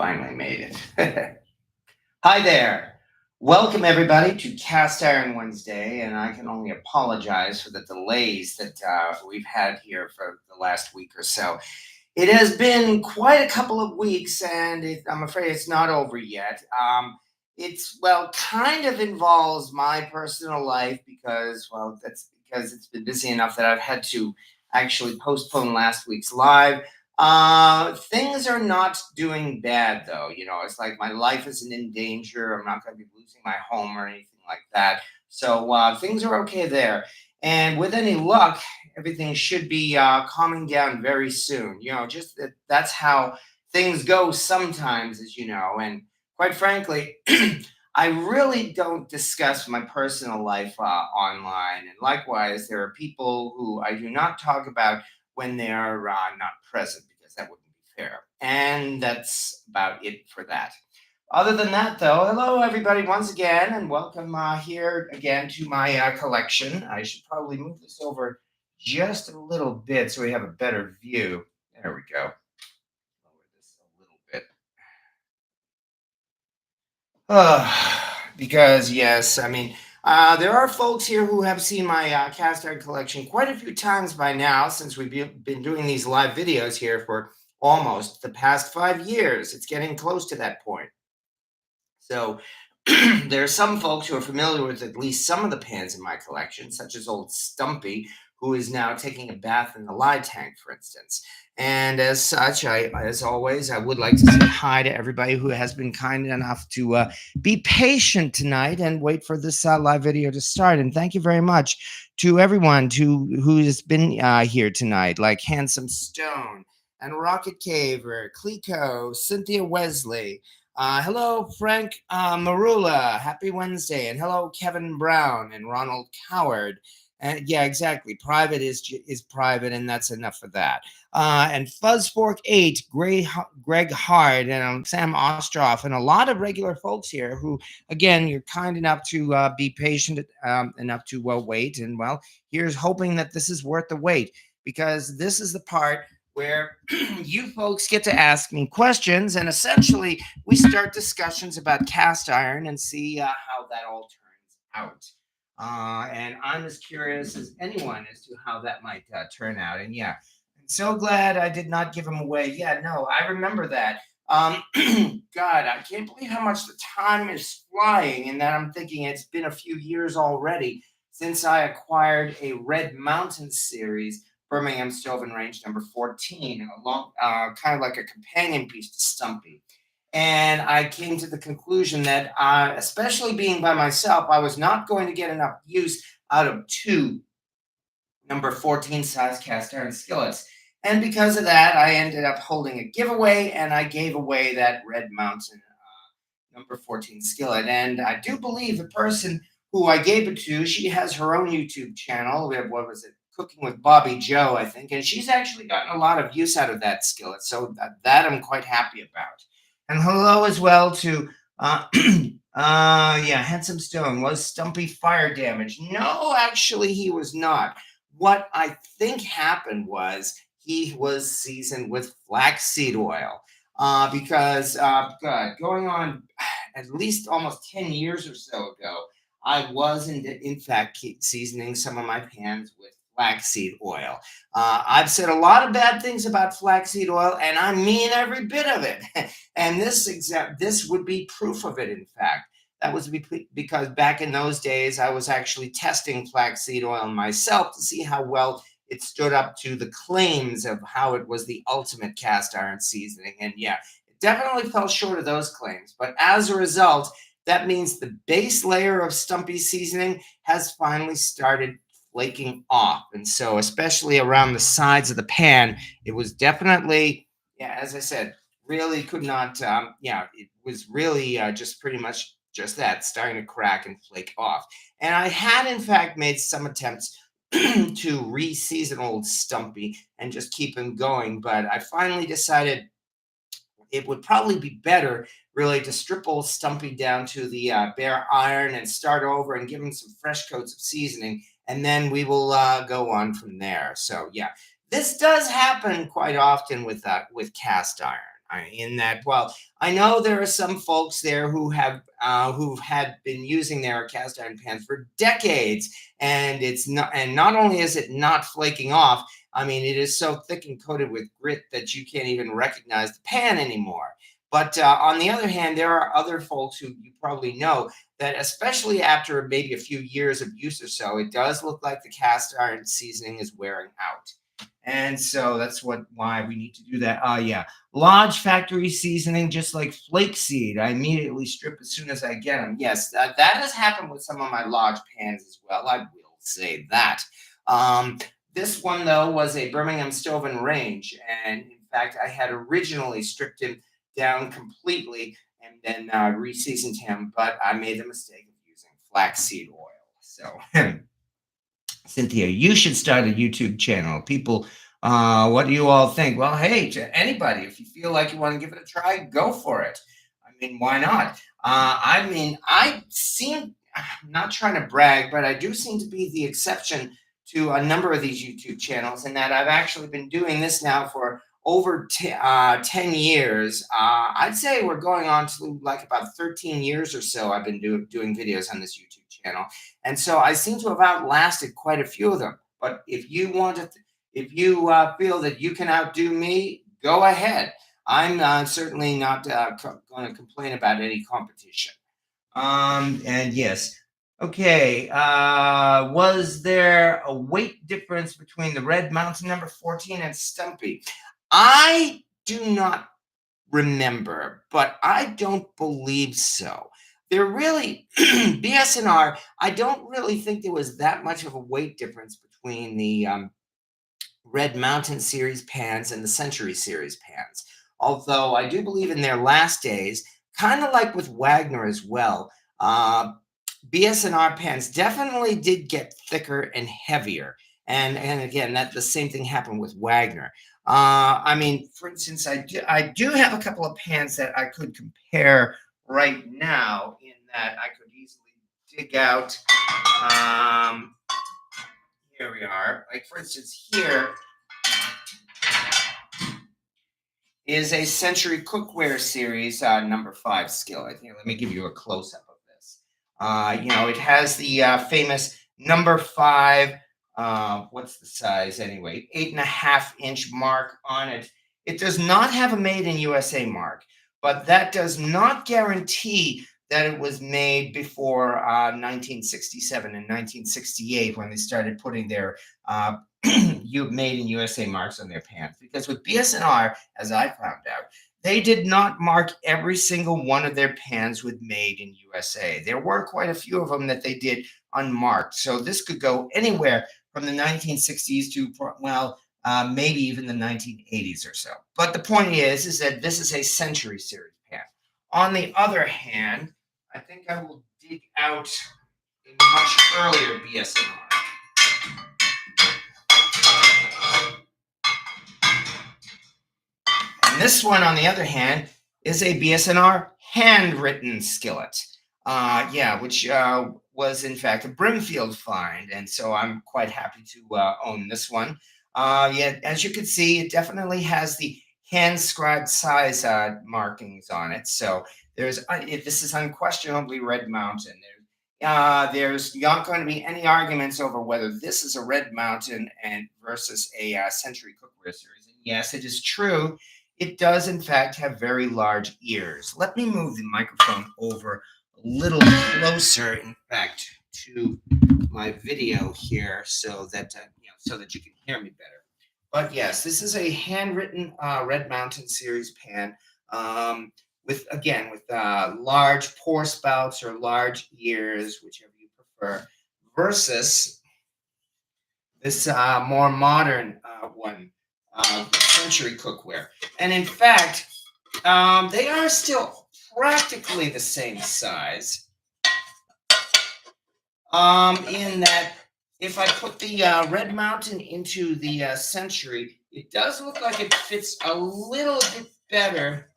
Finally made it. Hi there. Welcome, everybody, to Cast Iron Wednesday. And I can only apologize for the delays that we've had here for the last week or so. It has been quite a couple of weeks, and I'm afraid it's not over yet. Well, kind of involves my personal life that's because it's been busy enough that I've had to actually postpone last week's live. Things are not doing bad though. It's like my life isn't in danger. I'm not going to be losing my home or anything like that. So things are okay there. And with any luck, everything should be calming down very soon. Just that's how things go sometimes, as you know. And quite frankly, I really don't discuss my personal life online. And likewise, there are people who I do not talk about when they are not present because that wouldn't be fair. And that's about it for that. Other than that, though, hello everybody once again, and welcome here again to my collection. I should probably move this over just a little bit so we have a better view. There we go. Lower this a little bit. Because, yes, I mean, there are folks here who have seen my cast iron collection quite a few times by now since been doing these live videos here for almost the past 5 years. It's getting close to that point. So there are some folks who are familiar with at least some of the pans in my collection, such as old Stumpy, who is now taking a bath in the lye tank, for instance. And as such, as always, I would like to say hi to everybody who has been kind enough to be patient tonight and wait for this live video to start. And thank you very much to everyone who has been here tonight, like Handsome Stone and Rocket Caver, Clico, Cynthia Wesley. Hello, Frank Marula. Happy Wednesday. And hello, Kevin Brown and Ronald Coward. And yeah, exactly. Private is private, and that's enough for that. And Fuzzfork8, Greg Hard, and Sam Ostroff, and a lot of regular folks here who, again, you're kind enough to be patient enough to wait. And well, here's hoping that this is worth the wait, because this is the part where you folks get to ask me questions, and essentially we start discussions about cast iron and see how that all turns out. And I'm as curious as anyone as to how that might turn out. And yeah, I'm so glad I did not give them away. Yeah, no, I remember that. God, I can't believe how much the time is flying, and that I'm thinking it's been a few years already since I acquired a Red Mountain series, Birmingham Stove and Range number 14, along kind of like a companion piece to Stumpy. And I came to the conclusion that, especially being by myself, I was not going to get enough use out of two number 14 size cast iron skillets. And because of that, I ended up holding a giveaway, and I gave away that Red Mountain number 14 skillet. And I do believe the person who I gave it to, she has her own YouTube channel. What was it? Cooking with Bobby Joe, I think. And she's actually gotten a lot of use out of that skillet. So that I'm quite happy about. And hello as well to, yeah, Handsome Stone. Was Stumpy fire damage? No, actually, he was not. What I think happened was he was seasoned with flaxseed oil. Because, God, going on at least almost 10 years or so ago, I was in fact seasoning some of my pans with flaxseed oil. I've said a lot of bad things about flaxseed oil, and I mean every bit of it. And this would be proof of it. In fact, that was because back in those days, I was actually testing flaxseed oil myself to see how well it stood up to the claims of how it was the ultimate cast iron seasoning. And yeah, it definitely fell short of those claims. But as a result, that means the base layer of Stumpy seasoning has finally started flaking off. And so, especially around the sides of the pan, it was definitely, yeah, as I said, really could not, yeah, it was really just pretty much just that, starting to crack and flake off. And I had, in fact, made some attempts to re-season old Stumpy and just keep him going. But I finally decided it would probably be better, really, to strip old Stumpy down to the bare iron and start over and give him some fresh coats of seasoning. And then we will go on from there. So, yeah, this does happen quite often with cast iron. In that, well, I know there are some folks there who've had been using their cast iron pans for decades, and not only is it not flaking off, I mean, it is so thick and coated with grit that you can't even recognize the pan anymore. But on the other hand, there are other folks who you probably know that, especially after maybe a few years of use or so, it does look like the cast iron seasoning is wearing out. And so that's why we need to do that. Yeah, Lodge factory seasoning, just like flakeseed. I immediately strip as soon as I get them. Yes, that has happened with some of my Lodge pans as well. I will say that. Um, this one though was a Birmingham Stove and Range, and in fact, I had originally stripped him down completely and then re-seasoned him, but I made the mistake of using flaxseed oil. So Cynthia, you should start a YouTube channel. People, what do you all think? Well, hey, to anybody, if you feel like you want to give it a try, go for it. I mean, why not? I mean, I'm not trying to brag, but I do seem to be the exception to a number of these YouTube channels in that I've actually been doing this now for over 10 years. I'd say we're going on to like about 13 years or so I've been doing videos on this YouTube channel. And so I seem to have outlasted quite a few of them. But if you feel that you can outdo me, go ahead. I'm certainly not going to complain about any competition. And yes. Okay. Was there a weight difference between the Red Mountain number 14 and Stumpy? I do not remember, but I don't believe so. They're really BSNR. I don't really think there was that much of a weight difference between the Red Mountain series pans and the Century series pans. Although I do believe in their last days, kind of like with Wagner as well, BSNR pans definitely did get thicker and heavier. And again, that the same thing happened with Wagner. I mean, for instance, I do have a couple of pans that I could compare right now in that I could easily dig out. Here we are. Like, for instance, here is a Century Cookware Series number 5 skillet. Here, let me give you a close-up of this. It has the famous number 5, what's the size anyway? 8.5-inch mark on it. It does not have a made in USA mark, but that does not guarantee that it was made before 1967 and 1968 when they started putting their made in USA marks on their pans. Because with BSNR, as I found out, they did not mark every single one of their pans with made in USA. There were quite a few of them that they did unmarked. So this could go anywhere from the 1960s to, well, maybe even the 1980s or so. But the point is that this is a Century Series pan. On the other hand, I think I will dig out a much earlier BSNR. And this one, on the other hand, is a BSNR handwritten skillet. Which was in fact a Brimfield find, and so I'm quite happy to own this one. As you can see, it definitely has the hand-scribed size markings on it. So this is unquestionably Red Mountain. There's not going to be any arguments over whether this is a Red Mountain and versus a Century Cookware Series. And yes, it is true. It does, in fact, have very large ears. Let me move the microphone over a little closer, in fact, to my video here, so that you can hear me better. But yes, this is a handwritten Red Mountain series pan with large pour spouts or large ears, whichever you prefer, versus this more modern one, Century Cookware. And in fact, they are still practically the same size. In that, if I put the Red Mountain into the Century, it does look like it fits a little bit better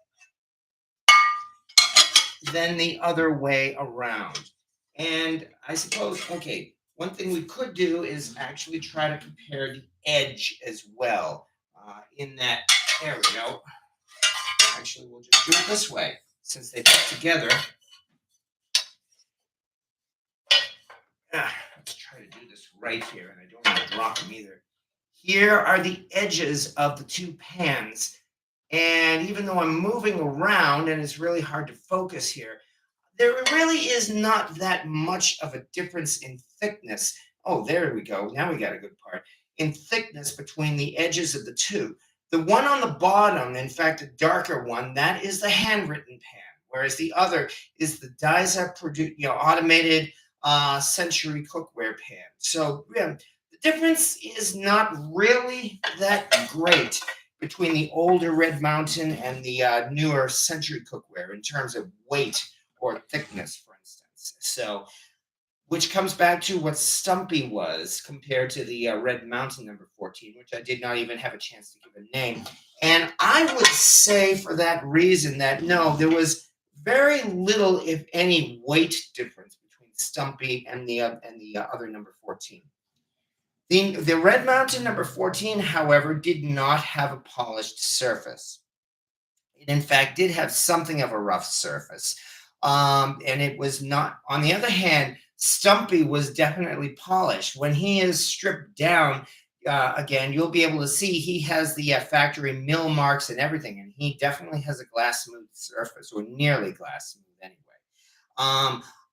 than the other way around. And I suppose, okay, one thing we could do is actually try to compare the edge as well. In that, there we go. Actually, we'll just do it this way. Since they fit together, let's try to do this right here, and I don't want to drop them either. Here are the edges of the two pans, and even though I'm moving around and it's really hard to focus here, there really is not that much of a difference in thickness. Oh, there we go. Now we got a good part. In thickness between the edges of the two. The one on the bottom, in fact, a darker one, that is the handwritten pan, whereas the other is the Dysa automated century cookware pan. So yeah, the difference is not really that great between the older Red Mountain and the newer century cookware in terms of weight or thickness, for instance. So, which comes back to what Stumpy was compared to the Red Mountain number 14, which I did not even have a chance to give a name. And I would say for that reason that no, there was very little, if any, weight difference between Stumpy and the other number 14. The Red Mountain number 14, however, did not have a polished surface. It, in fact, did have something of a rough surface. And it was not, on the other hand, Stumpy was definitely polished. When he is stripped down, again, you'll be able to see he has the factory mill marks and everything, and he definitely has a glass smooth surface, or nearly glass smooth anyway.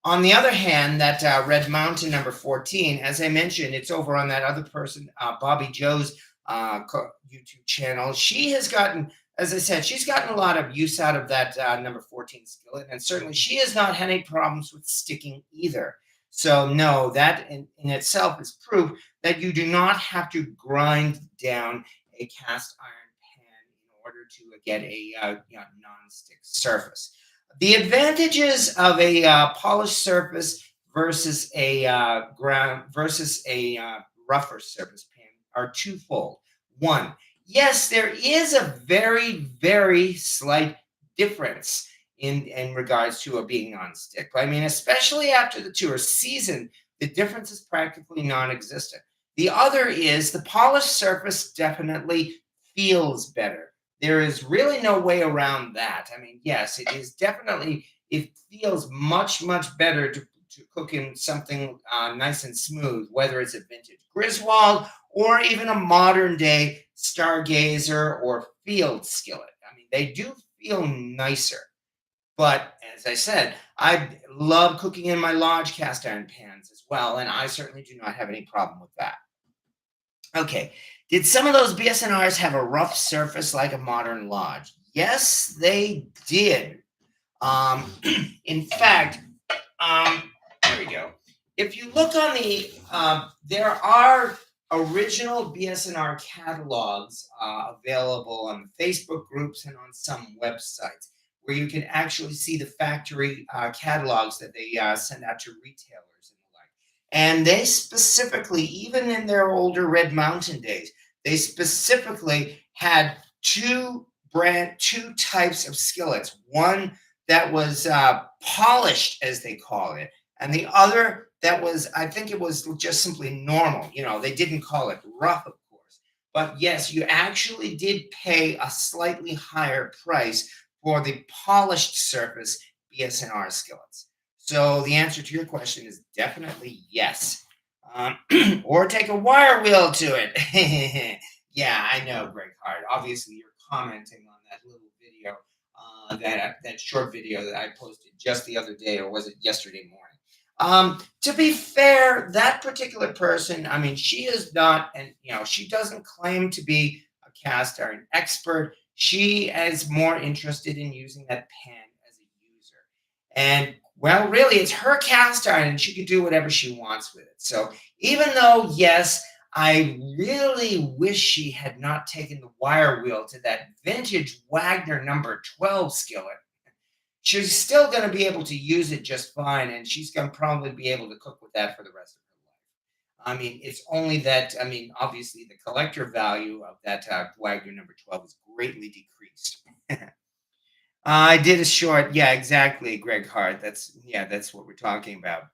On the other hand, that Red Mountain number 14, as I mentioned, it's over on that other person, Bobby Joe's YouTube channel. She has gotten, as I said, she's gotten a lot of use out of that number 14 skillet, and certainly she has not had any problems with sticking either. So no, that in itself is proof that you do not have to grind down a cast iron pan in order to get a non-stick surface. The advantages of a polished surface versus a rougher surface pan are twofold. One, yes, there is a very, very slight difference in regards to it being nonstick. I mean, especially after the two are seasoned, the difference is practically non-existent. The other is the polished surface definitely feels better. There is really no way around that. I mean, yes, it is definitely, it feels much, much better to cook in something nice and smooth, whether it's a vintage Griswold or even a modern day Stargazer or Field skillet. I mean, they do feel nicer. But as I said, I love cooking in my Lodge cast iron pans as well, and I certainly do not have any problem with that. Okay, did some of those BSNRs have a rough surface like a modern Lodge? Yes, they did. In fact, there we go. If you look on the, there are original BSNR catalogs available on Facebook groups and on some websites where you can actually see the factory catalogs that they send out to retailers and the like. And they specifically, even in their older Red Mountain days, they specifically had two types of skillets. One that was polished, as they call it, and the other that was, I think it was just simply normal. You know, they didn't call it rough, of course. But yes, you actually did pay a slightly higher price for the polished surface BSNR skillets. So the answer to your question is definitely yes. Or take a wire wheel to it. Yeah, I know, Greg Hart. Obviously, you're commenting on that little video, that short video that I posted just the other day, or was it yesterday morning? To be fair, that particular person, I mean, she is not, and she doesn't claim to be a cast iron expert. She is more interested in using that pan as a user. And well, really, it's her cast iron, and she can do whatever she wants with it. So even though, yes, I really wish she had not taken the wire wheel to that vintage Wagner number 12 skillet, she's still going to be able to use it just fine, and she's going to probably be able to cook with that for the rest of her life. I mean, it's only that, I mean, obviously the collector value of that Wagner number 12 is greatly decreased. I did a short, yeah, exactly, Greg Hart. That's what we're talking about.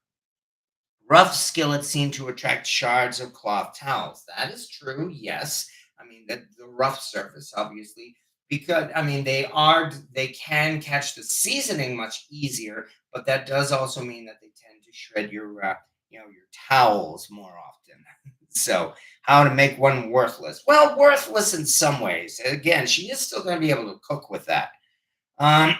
Rough skillets seem to attract shards of cloth towels. That is true, yes. I mean, the rough surface, obviously, because I mean they can catch the seasoning much easier, but that does also mean that they tend to shred your your towels more often. So how to make one worthless? Well, worthless in some ways. Again, she is still going to be able to cook with that. Um,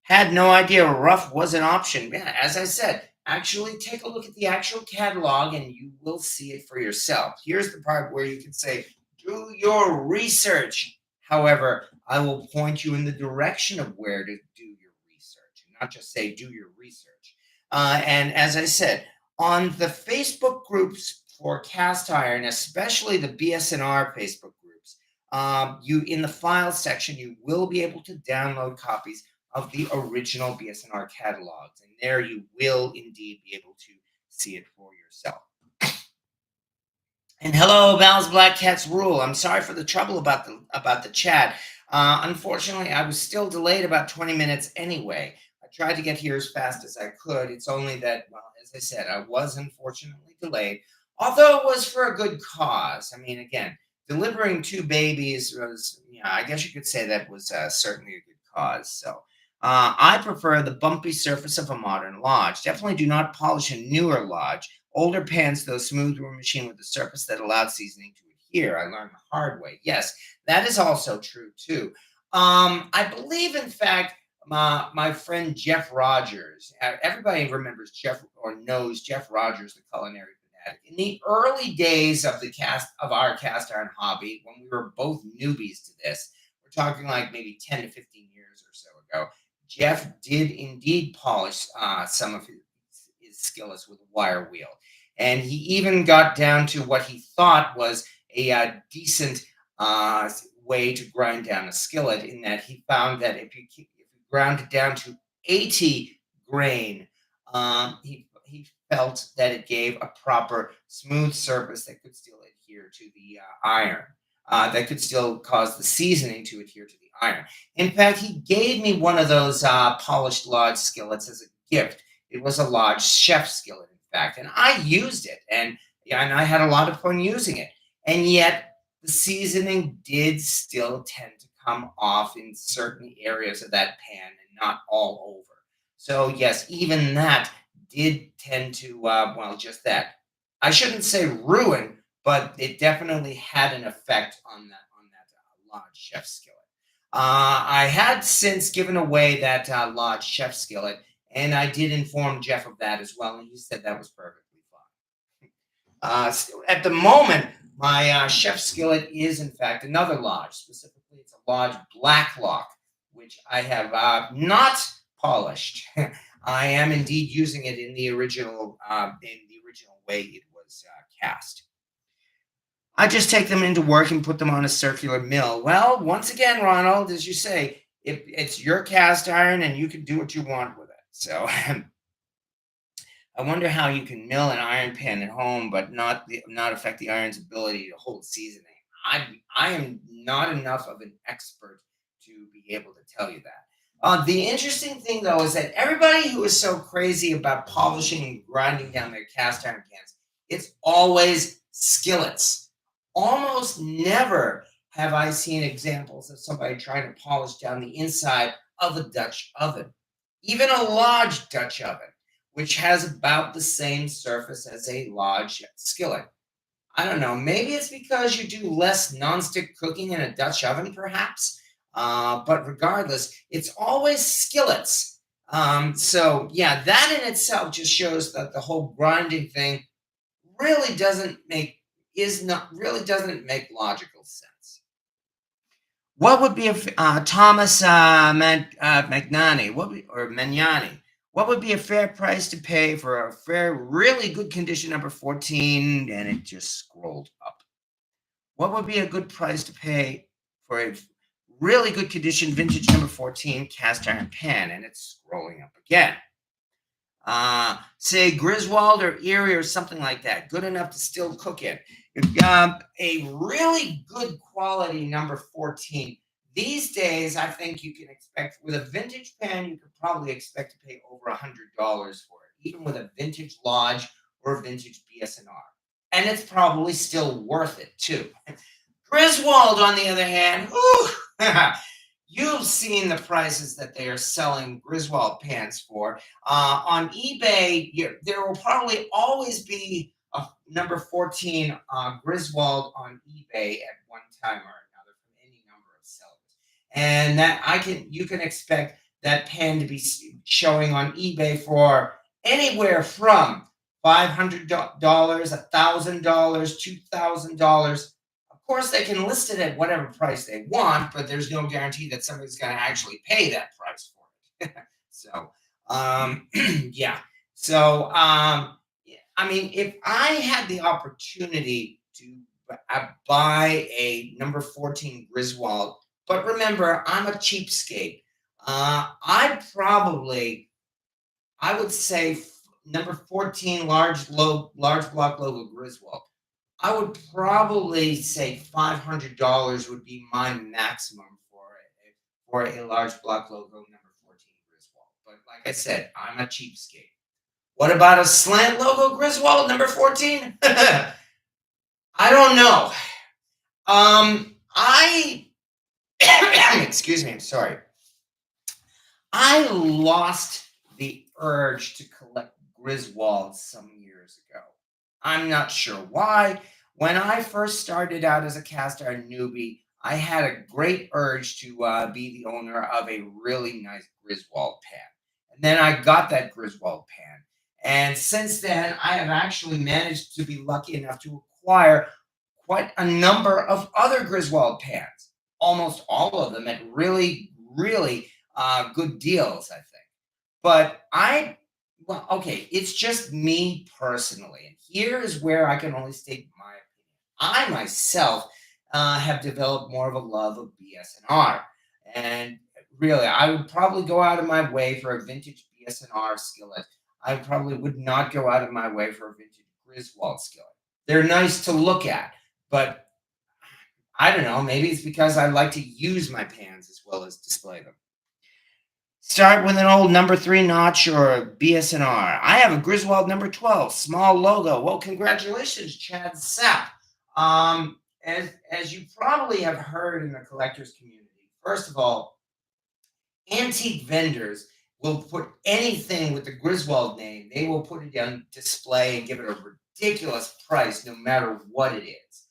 had no idea rough was an option. Yeah, as I said, actually take a look at the actual catalog and you will see it for yourself. Here's the part where you can say, do your research. However, I will point you in the direction of where to do your research, and not just say do your research. And as I said, on the Facebook groups for cast iron, especially the BSNR Facebook groups, you in the files section, you will be able to download copies of the original BSNR catalogs, and there you will indeed be able to see it for yourself. And hello, Val's Black Cats Rule. I'm sorry for the trouble about the chat. Unfortunately, I was still delayed about 20 minutes anyway. I tried to get here as fast as I could. It's only that, well, as I said, I was unfortunately delayed, although it was for a good cause. I mean, again, delivering two babies was, I guess you could say that was certainly a good cause. So I prefer the bumpy surface of a modern lodge. Definitely do not polish a newer lodge. Older pans, though, smooth through a machine with a surface that allowed seasoning to adhere. I learned the hard way. Yes, that is also true, too. I believe, in fact, my friend Jeff Rogers, everybody remembers Jeff or knows Jeff Rogers, the culinary fanatic. In the early days of our cast iron hobby, when we were both newbies to this, we're talking like maybe 10 to 15 years or so ago, Jeff did indeed polish some of his skillets with a wire wheel. And he even got down to what he thought was a decent way to grind down a skillet, in that he found that if you ground it down to 80 grain, he felt that it gave a proper smooth surface that could still adhere to the iron, that could still cause the seasoning to adhere to the iron. In fact, he gave me one of those polished lodge skillets as a gift. It was a lodge chef skillet, in fact, and I used it, and I had a lot of fun using it. And yet, the seasoning did still tend to come off in certain areas of that pan and not all over. So yes, even that did tend to just that. I shouldn't say ruin, but it definitely had an effect on that lodge chef skillet. I had since given away that lodge chef skillet, and I did inform Jeff of that as well, and he said that was perfectly fine. At the moment, my chef skillet is, in fact, another lodge. Specifically, it's a lodge Blacklock, which I have not polished. I am indeed using it in the original way it was cast. I just take them into work and put them on a circular mill. Well, once again, Ronald, as you say, it's your cast iron and you can do what you want with it. So I wonder how you can mill an iron pan at home, but not affect the iron's ability to hold seasoning. I am not enough of an expert to be able to tell you that. The interesting thing, though, is that everybody who is so crazy about polishing and grinding down their cast iron pans, it's always skillets. Almost never have I seen examples of somebody trying to polish down the inside of a Dutch oven, even a large Dutch oven, which has about the same surface as a large skillet. I don't know. Maybe it's because you do less nonstick cooking in a Dutch oven, perhaps. But regardless, it's always skillets. So yeah, that in itself just shows that the whole grinding thing really doesn't make logical sense. What would be Thomas Magnani? Magnani? What would be a fair price to pay for a really good condition number 14? And it just scrolled up. What would be a good price to pay for a really good condition vintage number 14 cast iron pan? And it's scrolling up again. Say Griswold or Erie or something like that. Good enough to still cook in. A really good quality number 14. These days, I think you can expect, with a vintage pan, you could probably expect to pay over $100 for it, even with a vintage Lodge or a vintage BSNR. And it's probably still worth it, too. Griswold, on the other hand, You've seen the prices that they are selling Griswold pans for. On eBay, there will probably always be a number 14 Griswold on eBay at one time or another from any number of sellers. And that you can expect that pan to be showing on eBay for anywhere from $500, $1,000, $2,000. Of course, they can list it at whatever price they want, but there's no guarantee that somebody's going to actually pay that price for it. So, yeah. So, yeah, I mean, if I had the opportunity to buy a number 14 Griswold, but remember, I'm a cheapskate. I would say number 14 large block logo Griswold. I would probably say $500 would be my maximum for a large block logo number 14 Griswold. But like I said, I'm a cheapskate. What about a slant logo Griswold number 14? I don't know. I excuse me, I'm sorry. I lost the urge to collect Griswolds some years ago. I'm not sure why. When I first started out as a cast iron newbie, I had a great urge to be the owner of a really nice Griswold pan. And then I got that Griswold pan. And since then, I have actually managed to be lucky enough to acquire quite a number of other Griswold pans, almost all of them at really, really good deals, I think. But well, okay, it's just me personally. And here is where I can only state my opinion. I myself have developed more of a love of BS&R. And really, I would probably go out of my way for a vintage BS&R skillet. I probably would not go out of my way for a vintage Griswold skillet. They're nice to look at, but I don't know, maybe it's because I like to use my pans as well as display them. Start with an old number 3 notch or a BS&R. I have a Griswold number 12, small logo. Well, congratulations, Chad Sapp. As you probably have heard in the collectors community, first of all, antique vendors will put anything with the Griswold name, they will put it on display and give it a ridiculous price no matter what it is.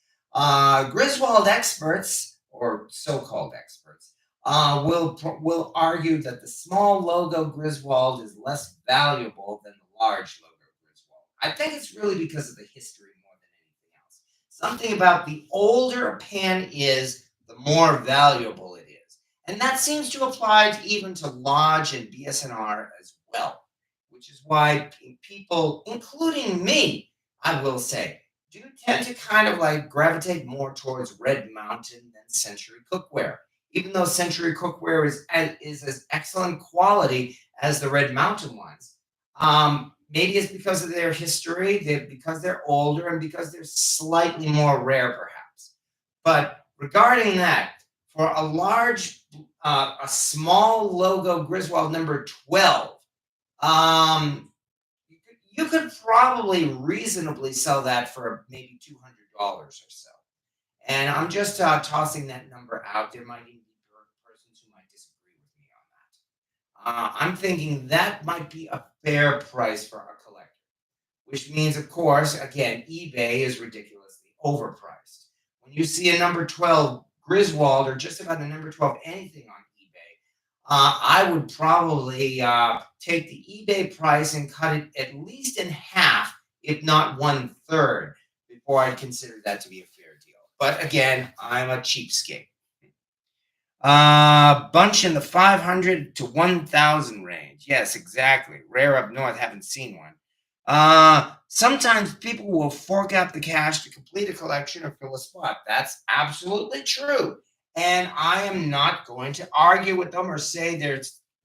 Griswold experts, or so-called experts, will argue that the small logo Griswold is less valuable than the large logo Griswold. I think it's really because of the history more than anything else. Something about the older a pan is, the more valuable it is. And that seems to apply even to Lodge and BS&R as well, which is why people, including me, I will say, do tend to kind of like gravitate more towards Red Mountain than Century Cookware. Even though Century Cookware is as excellent quality as the Red Mountain ones. Maybe it's because of their history, because they're older, and because they're slightly more rare, perhaps. But regarding that, for a small logo Griswold number 12, you could probably reasonably sell that for maybe $200 or so. And I'm just tossing that number out. There might even be persons who might disagree with me on that. I'm thinking that might be a fair price for a collector, which means, of course, again, eBay is ridiculously overpriced. When you see a number 12 Griswold or just about a number 12 anything on eBay, I would probably take the eBay price and cut it at least in half, if not 1/3, before I'd consider that to be a fair deal. But again, I'm a cheapskate. Bunch in the 500 to 1,000 range. Yes, exactly. Rare up north. Haven't seen one. Sometimes people will fork out the cash to complete a collection or fill a spot. That's absolutely true. And I am not going to argue with them or say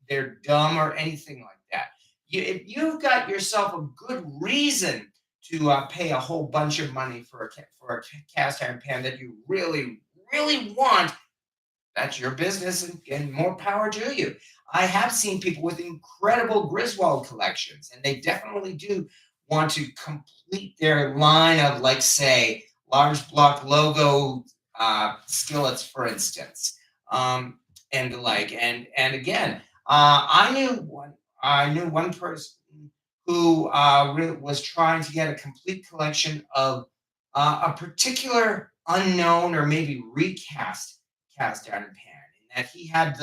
they're dumb or anything like that. If you've got yourself a good reason to pay a whole bunch of money for a cast iron pan that you really, really want, that's your business, and more power to you. I have seen people with incredible Griswold collections, and they definitely do want to complete their line of, like, say, large block logo skillets, for instance. and the like. And again, I knew one person who was trying to get a complete collection of a particular unknown or maybe recast cast iron pan, and that he had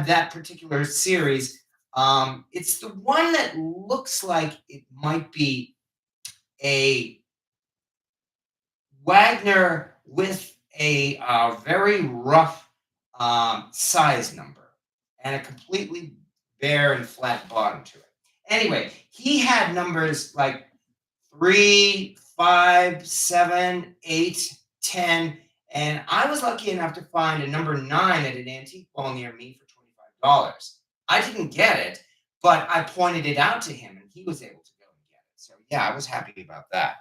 that particular series. It's the one that looks like it might be a Wagner with a very rough size number and a completely bare and flat bottom to it. Anyway, he had numbers like 3, 5, 7, 8, 10, and I was lucky enough to find a number 9 at an antique mall near me for $25. I didn't get it, but I pointed it out to him and he was able to go and get it. So yeah, I was happy about that.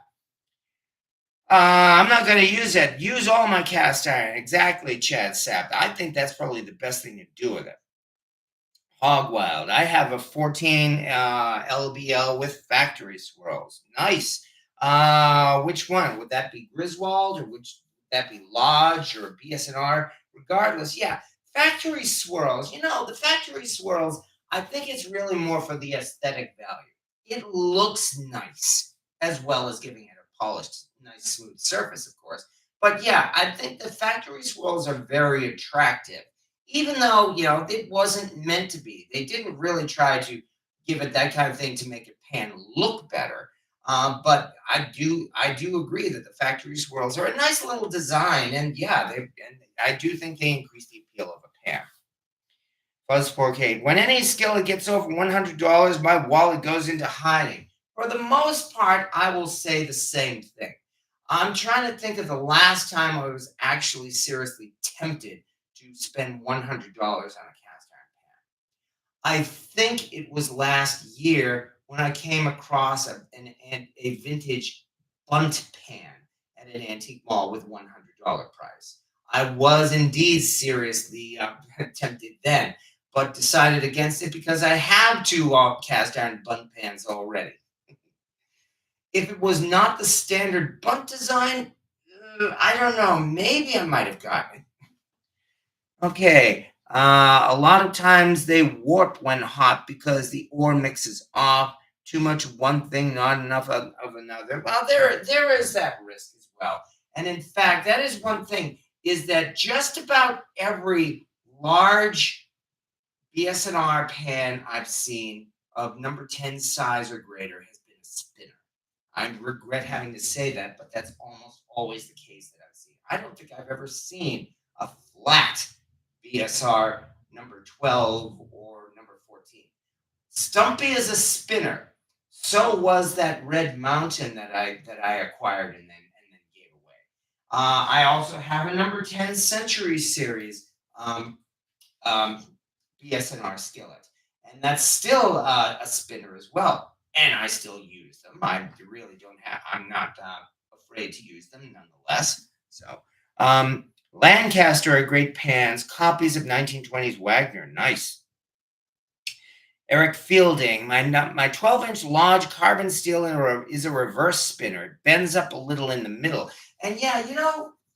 I'm not going to use it. Use all my cast iron. Exactly, Chad Sapp. I think that's probably the best thing to do with it. Hog Wild. I have a 14 LBL with factory swirls. Nice. Which one? Would that be Griswold or would that be Lodge or BSNR? Regardless, yeah. Factory swirls. You know, the factory swirls, I think it's really more for the aesthetic value. It looks nice as well as giving it a polished, nice, smooth surface, of course. But yeah, I think the factory swirls are very attractive even though it wasn't meant to be. They didn't really try to give it that kind of thing to make a pan look better. But I do agree that the factory swirls are a nice little design, and yeah, and I do think they increase the appeal of a pan. Buzz 4K. When any skillet gets over $100, my wallet goes into hiding. For the most part, I will say the same thing. I'm trying to think of the last time I was actually seriously tempted to spend $100 on a cast iron pan. I think it was last year when I came across a vintage bunt pan at an antique mall with $100 price. I was indeed seriously tempted then, but decided against it because I have two cast iron bunt pans already. If it was not the standard bunt design, I don't know. Maybe I might have gotten it. Okay. A lot of times they warp when hot because the ore mixes off. Too much of one thing, not enough of another. Well, there is that risk as well. And in fact, that is one thing, is that just about every large BSNR pan I've seen of number 10 size or greater has been a spinner. I regret having to say that, but that's almost always the case that I've seen. I don't think I've ever seen a flat BSR number 12 or number 14. Stumpy is a spinner. So was that Red Mountain that I acquired and then gave away. I also have a number 10 Century Series BSNR skillet, and that's still a spinner as well. And I still use them. I really don't have. I'm not afraid to use them nonetheless. So. Lancaster are great pans, copies of 1920s Wagner. Nice. Eric Fielding, my 12-inch Lodge carbon steel is a reverse spinner. It bends up a little in the middle. And yeah,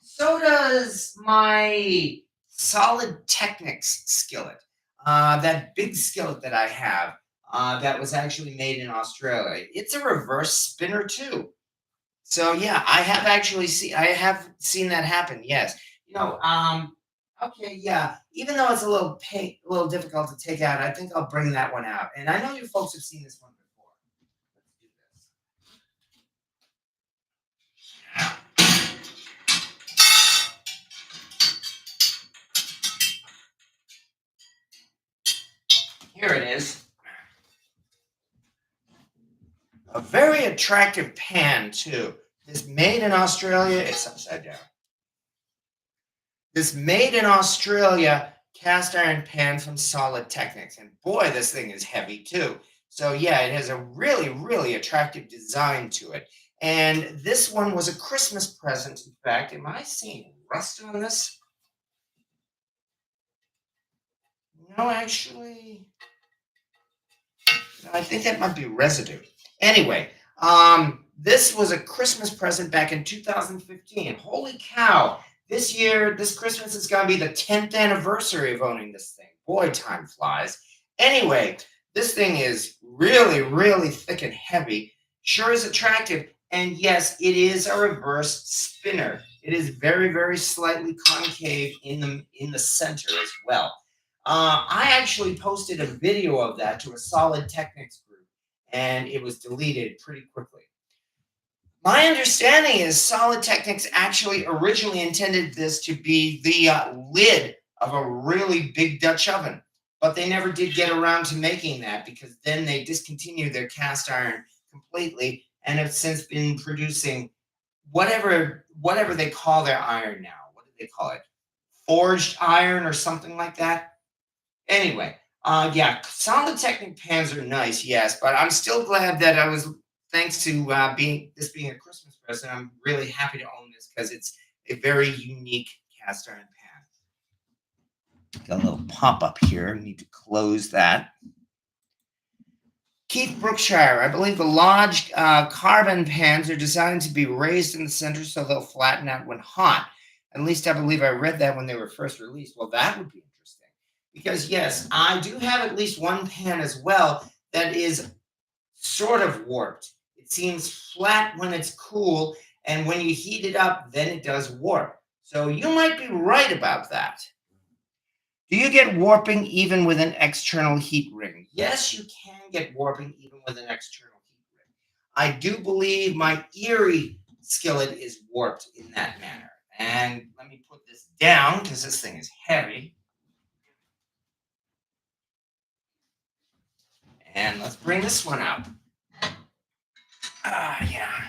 so does my Solid Technics skillet. That big skillet that I have that was actually made in Australia. It's a reverse spinner too. So yeah, I have seen that happen. Yes. Okay, yeah. Even though it's a little difficult to take out, I think I'll bring that one out. And I know you folks have seen this one before. Here it is. A very attractive pan too. This made in Australia. It's upside down. This made in Australia cast iron pan from Solid Technics. And boy, this thing is heavy too. So yeah, it has a really, really attractive design to it. And this one was a Christmas present. In fact, am I seeing rust on this? No, actually, I think that might be residue. Anyway, this was a Christmas present back in 2015. Holy cow. This year, this Christmas is going to be the 10th anniversary of owning this thing. Boy, time flies. Anyway, this thing is really, really thick and heavy. Sure is attractive. And yes, it is a reverse spinner. It is very, very slightly concave in the center as well. I actually posted a video of that to a Solid Technics group, and it was deleted pretty quickly. My understanding is Solid Technics actually originally intended this to be the lid of a really big Dutch oven, but they never did get around to making that because then they discontinued their cast iron completely and have since been producing whatever they call their iron now. What do they call it? Forged iron or something like that. Anyway, yeah, Solid Technic pans are nice, yes, but I'm still glad that I was, thanks to being a Christmas present, I'm really happy to own this because it's a very unique cast iron pan. Got a little pop up here. Need to close that. Keith Brookshire, I believe the lodged carbon pans are designed to be raised in the center so they'll flatten out when hot. At least I believe I read that when they were first released. Well, that would be interesting because, yes, I do have at least one pan as well that is sort of warped. It seems flat when it's cool, and when you heat it up, then it does warp. So you might be right about that. Do you get warping even with an external heat ring? Yes, you can get warping even with an external heat ring. I do believe my Erie skillet is warped in that manner. And let me put this down because this thing is heavy. And let's bring this one out. Yeah.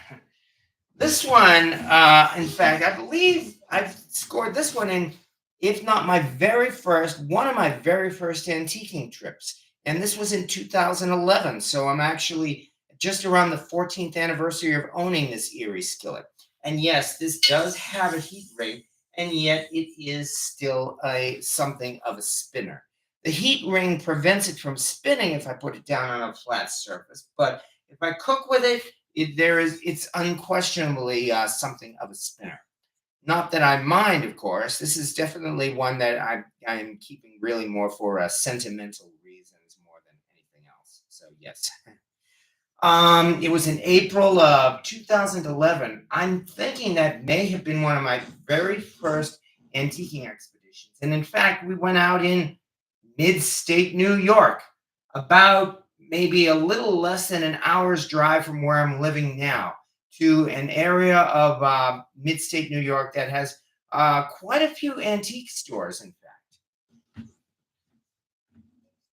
This one, in fact, I believe I've scored this one in, if not my very first, one of my very first antiquing trips. And this was in 2011. So I'm actually just around the 14th anniversary of owning this Erie skillet. And yes, this does have a heat ring, and yet it is still something of a spinner. The heat ring prevents it from spinning if I put it down on a flat surface. But if I cook with it, it's unquestionably something of a spinner. Not that I mind, of course. This is definitely one that I'm keeping really more for sentimental reasons more than anything else. So yes. It was in April of 2011. I'm thinking that may have been one of my very first antiquing expeditions. And in fact, we went out in mid-state New York, about maybe a little less than an hour's drive from where I'm living now, to an area of mid-state New York that has quite a few antique stores, in fact.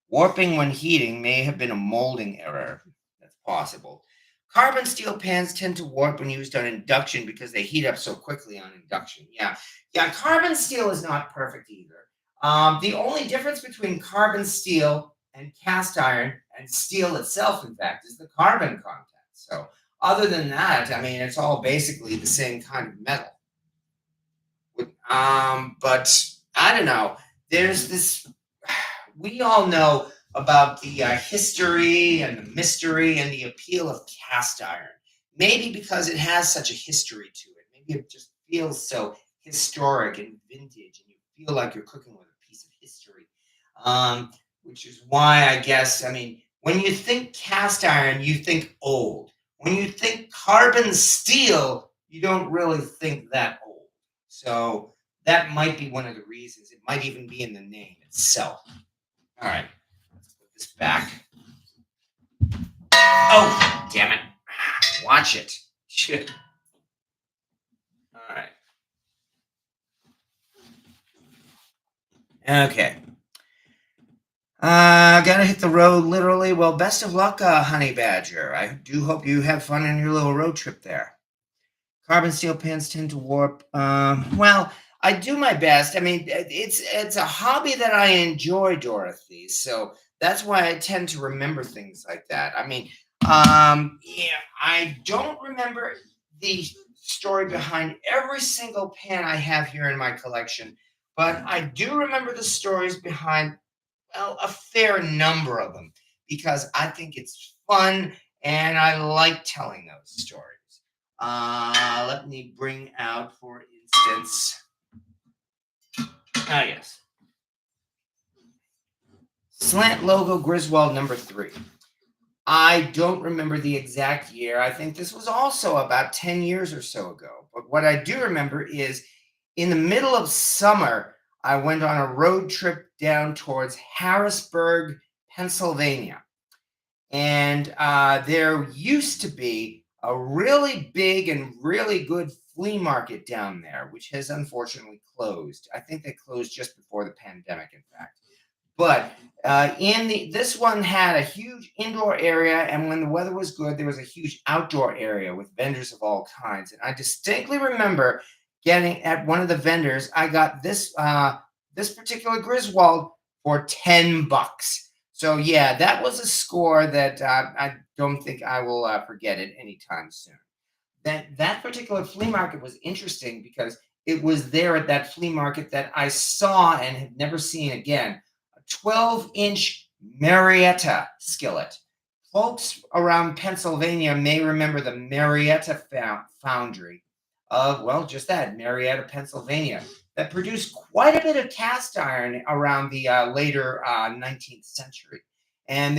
Warping when heating may have been a molding error. That's possible. Carbon steel pans tend to warp when used on induction because they heat up so quickly on induction. Yeah, carbon steel is not perfect either. The only difference between carbon steel and cast iron and steel itself, in fact, is the carbon content. So other than that, I mean, it's all basically the same kind of metal. But I don't know. There's this, we all know about the history and the mystery and the appeal of cast iron. Maybe because it has such a history to it. Maybe it just feels so historic and vintage, and you feel like you're cooking with a piece of history. Which is why I guess, I mean, when you think cast iron, you think old. When you think carbon steel, you don't really think that old. So that might be one of the reasons. It might even be in the name itself. All right, let's put this back. Oh, damn it. Watch it. Shit. All right. Okay. Gotta hit the road literally. Well, best of luck, Honey Badger. I do hope you have fun on your little road trip there. Carbon steel pans tend to warp. Well, I do my best. I mean, it's a hobby that I enjoy, Dorothy. So that's why I tend to remember things like that. I mean, yeah, I don't remember the story behind every single pan I have here in my collection, but I do remember the stories behind, well, a fair number of them because I think it's fun and I like telling those stories. Let me bring out, for instance, Ah, yes. Slant logo Griswold number 3. I don't remember the exact year. I think this was also about 10 years or so ago. But what I do remember is in the middle of summer, I went on a road trip down towards Harrisburg, Pennsylvania. And there used to be a really big and really good flea market down there, which has unfortunately closed. I think they closed just before the pandemic, in fact. But this one had a huge indoor area, and when the weather was good, there was a huge outdoor area with vendors of all kinds. And I distinctly remember getting at one of the vendors. I got this particular Griswold for $10. So yeah, that was a score that I don't think I will forget it anytime soon. That particular flea market was interesting because it was there at that flea market that I saw and had never seen again. 12-inch Marietta skillet. Folks around Pennsylvania may remember the Marietta foundry of, well, just that, Marietta, Pennsylvania, that produced quite a bit of cast iron around the later 19th century. And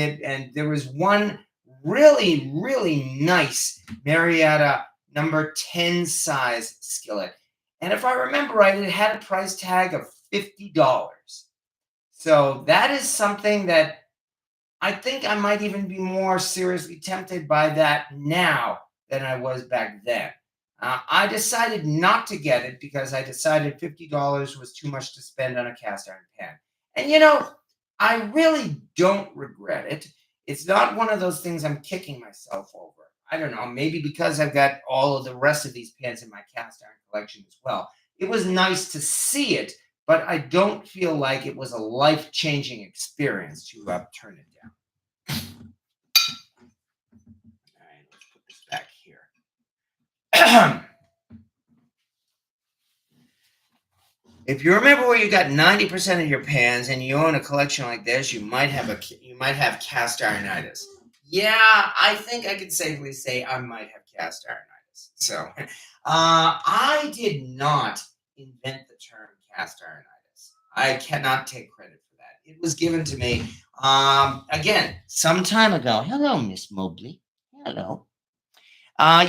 there was one really, really nice Marietta number 10 size skillet. And if I remember right, it had a price tag of $50. So that is something that I think I might even be more seriously tempted by that now than I was back then. I decided not to get it because I decided $50 was too much to spend on a cast iron pan. And I really don't regret it. It's not one of those things I'm kicking myself over. I don't know, maybe because I've got all of the rest of these pans in my cast iron collection as well. It was nice to see it, but I don't feel like it was a life-changing experience to turn it down. All right, let's put this back here. If you remember where you got 90% of your pans and you own a collection like this, you might have cast ironitis. Yeah, I think I could safely say I might have cast ironitis. So I did not invent the term cast ironitis. I cannot take credit for that. It was given to me again some time ago. Hello, Miss Mobley. Hello. One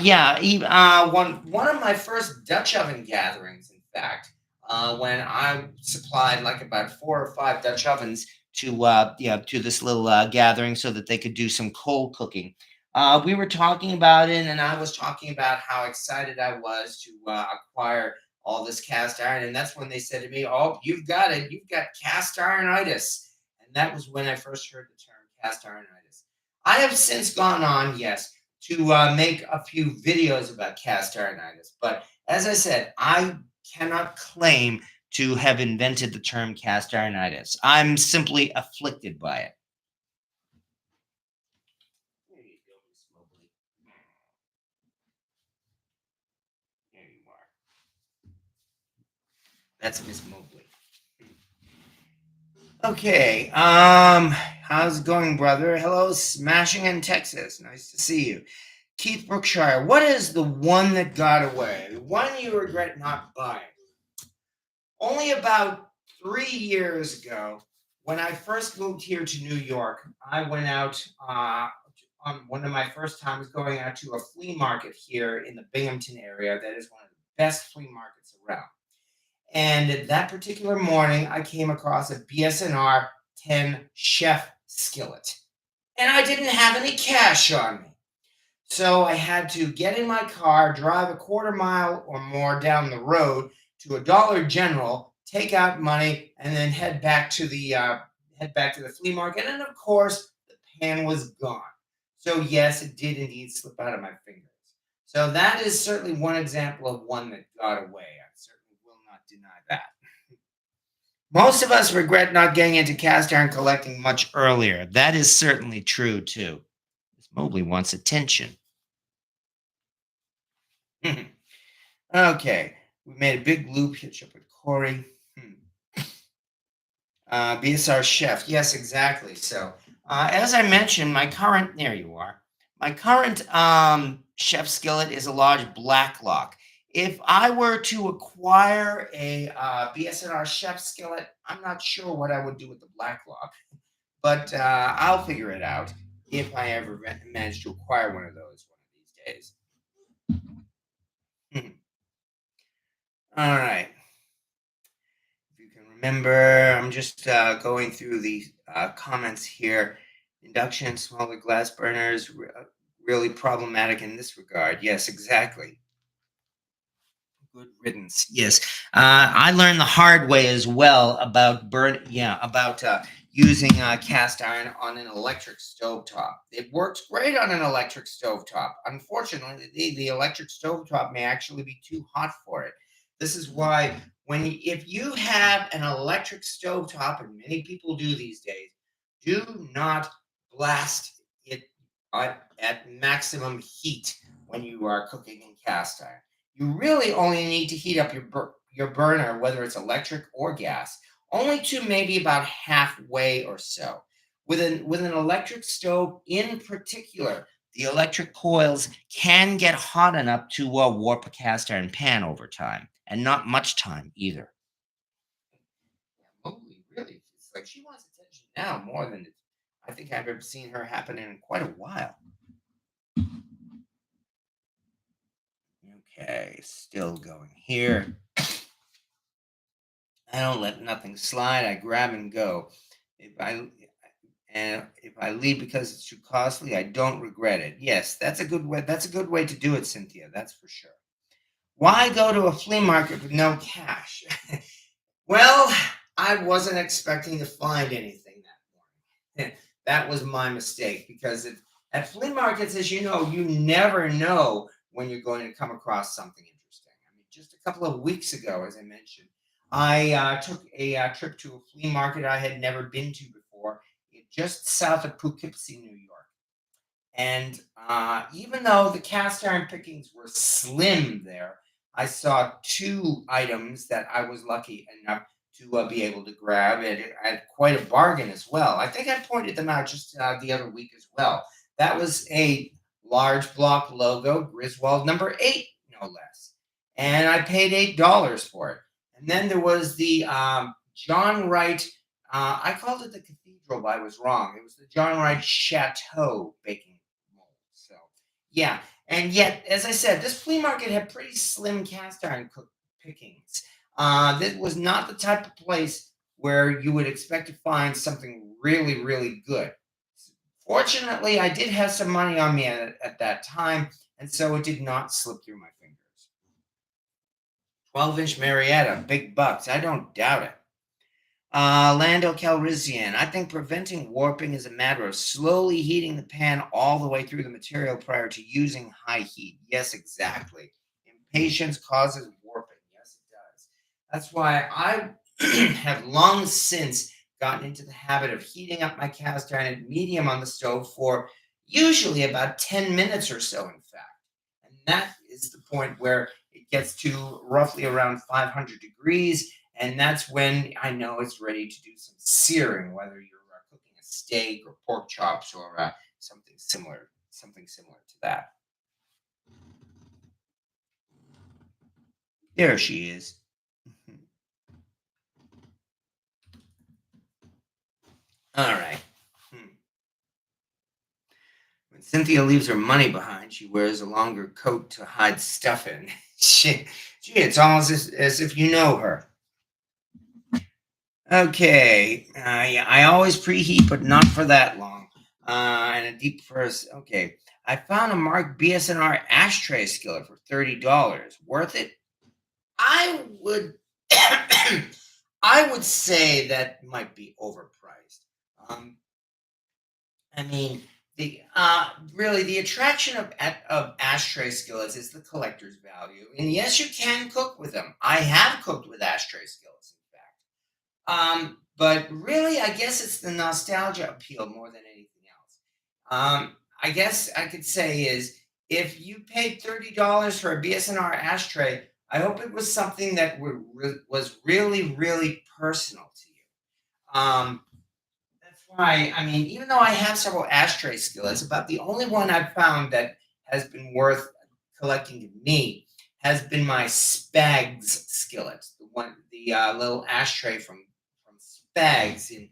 of my first Dutch oven gatherings, in fact, when I supplied like about 4 or 5 Dutch ovens to this little gathering so that they could do some coal cooking. We were talking about it, and I was talking about how excited I was to acquire all this cast iron, and that's when they said to me, "Oh, you've got it. You've got cast ironitis," and that was when I first heard the term cast ironitis. I have since gone on, yes, to make a few videos about cast ironitis. But as I said, I cannot claim to have invented the term cast ironitis. I'm simply afflicted by it. There you go, Miss Mobley. There you are. That's Miss Mobley. Okay. How's it going, brother? Hello, Smashing in Texas. Nice to see you. Keith Brookshire, what is the one that got away? The one you regret not buying? Only about 3 years ago, when I first moved here to New York, I went out on one of my first times going out to a flea market here in the Binghamton area. That is one of the best flea markets around. And that particular morning, I came across a BSNR 10 chef skillet. And I didn't have any cash on me. So I had to get in my car, drive a quarter mile or more down the road to a Dollar General, take out money, and then head back to the flea market. And of course, the pan was gone. So yes, it did indeed slip out of my fingers. So that is certainly one example of one that got away. I certainly will not deny that. Most of us regret not getting into cast iron collecting much earlier. That is certainly true too. Miss Mobley wants attention. Okay, we made a big loop. Hitch up with Corey. BSR chef. Yes, exactly. So, as I mentioned, there you are. My current chef skillet is a large black lock. If I were to acquire a BSNR chef skillet, I'm not sure what I would do with the black log, but I'll figure it out if I ever manage to acquire one of those one of these days. All right. If you can remember, I'm just going through the comments here. Induction and smaller glass burners really problematic in this regard. Yes, exactly. Good riddance. Yes, I learned the hard way as well about using cast iron on an electric stovetop. It works great on an electric stovetop. Unfortunately, the electric stovetop may actually be too hot for it. This is why if you have an electric stovetop, and many people do these days, do not blast it at maximum heat when you are cooking in cast iron. You really only need to heat up your burner, whether it's electric or gas, only to maybe about halfway or so. With an electric stove in particular, the electric coils can get hot enough to warp a cast iron pan over time, and not much time either. Holy, really? It's like she wants attention now more than I think I've ever seen her happen in quite a while. Okay, still going here. I don't let nothing slide. I grab and go. If I leave because it's too costly, I don't regret it. Yes, that's a good way. That's a good way to do it, Cynthia. That's for sure. Why go to a flea market with no cash? Well, I wasn't expecting to find anything that morning. That was my mistake because at flea markets, as you know, you never know when you're going to come across something interesting. I mean, just a couple of weeks ago, as I mentioned, I took a trip to a flea market I had never been to before, just south of Poughkeepsie, New York. And even though the cast iron pickings were slim there, I saw two items that I was lucky enough to be able to grab at quite a bargain as well. I think I pointed them out just the other week as well. That was a large block logo, Griswold number 8, no less. And I paid $8 for it. And then there was the John Wright, I called it the Cathedral, but I was wrong. It was the John Wright Chateau baking mold. So, yeah. And yet, as I said, this flea market had pretty slim cast iron pickings. This was not the type of place where you would expect to find something really, really good. Fortunately, I did have some money on me at that time, and so it did not slip through my fingers. 12-inch Marietta, big bucks. I don't doubt it. Lando Calrissian, I think preventing warping is a matter of slowly heating the pan all the way through the material prior to using high heat. Yes, exactly. Impatience causes warping. Yes, it does. That's why I have long since gotten into the habit of heating up my cast iron at medium on the stove for usually about 10 minutes or so, in fact. And that is the point where it gets to roughly around 500 degrees. And that's when I know it's ready to do some searing, whether you're cooking a steak or pork chops or something similar to that. There she is. All right. When Cynthia leaves her money behind, she wears a longer coat to hide stuff in. Gee, it's almost as if you know her. Okay. Yeah, I always preheat, but not for that long. And a deep first. Okay. I found a marked BSNR ashtray skillet for $30. Worth it? I would I would say that might be overpriced. Um, I mean, the really the attraction of ashtray skillets is the collector's value. And yes, you can cook with them. I have cooked with ashtray skillets, in fact. But really, I guess it's the nostalgia appeal more than anything else. I guess I could say is if you paid $30 for a BSNR ashtray, I hope it was something that was really, really personal to you. That's why, I mean, even though I have several ashtray skillets, about the only one I've found that has been worth collecting to me has been my Spags skillet, the little ashtray from Spags in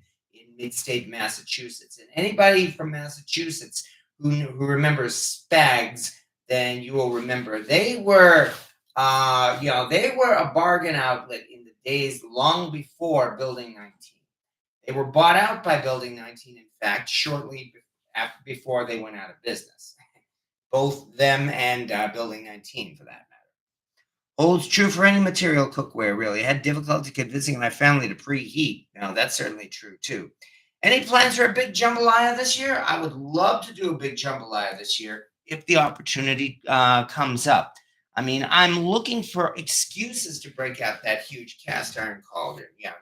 mid-state Massachusetts. And anybody from Massachusetts who remembers Spags, then you will remember they were a bargain outlet in the days long before Building 19. They were bought out by Building 19, in fact, shortly before they went out of business. Both them and Building 19, for that matter. Holds true for any material cookware, really. I had difficulty convincing my family to preheat. Now, that's certainly true, too. Any plans for a big jambalaya this year? I would love to do a big jambalaya this year if the opportunity comes up. I mean, I'm looking for excuses to break out that huge cast iron cauldron. Yeah,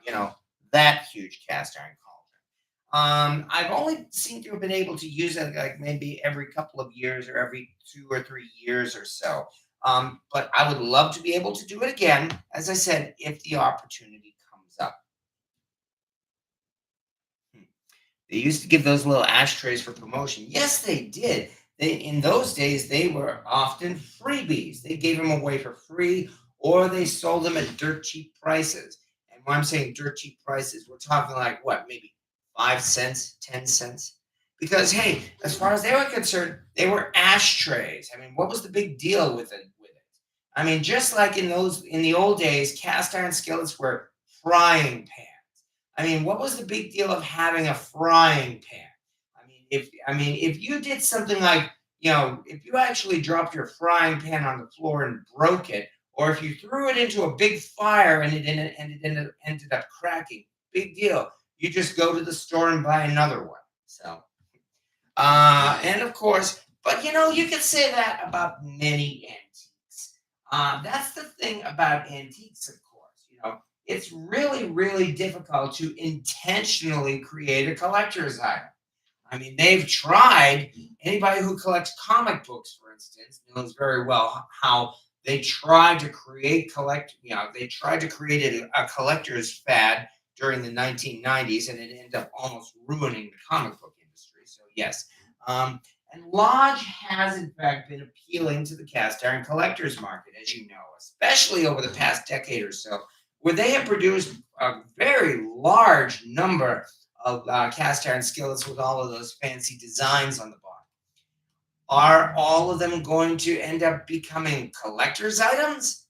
that huge cast iron cauldron. I've only seemed to have been able to use it like maybe every couple of years or every 2 or 3 years or so. But I would love to be able to do it again, as I said, if the opportunity comes up. Hmm. They used to give those little ashtrays for promotion. Yes, they did. In those days, they were often freebies. They gave them away for free, or they sold them at dirt cheap prices. And when I'm saying dirt cheap prices, we're talking like what, maybe 5 cents, 10 cents? Because hey, as far as they were concerned, they were ashtrays. I mean, what was the big deal with it? I mean, just like in the old days, cast iron skillets were frying pans. I mean, what was the big deal of having a frying pan? If you did something like, if you actually dropped your frying pan on the floor and broke it, or if you threw it into a big fire and ended up cracking, big deal. You just go to the store and buy another one. So, and of course, but you can say that about many antiques. That's the thing about antiques, of course. It's really, really difficult to intentionally create a collector's item. I mean, they've tried. Anybody who collects comic books, for instance, knows very well how they tried to they tried to create a collector's fad during the 1990s, and it ended up almost ruining the comic book industry. So, yes. And Lodge has, in fact, been appealing to the cast iron collectors market, as you know, especially over the past decade or so, where they have produced a very large number of cast iron skillets with all of those fancy designs on the bottom. Are all of them going to end up becoming collector's items?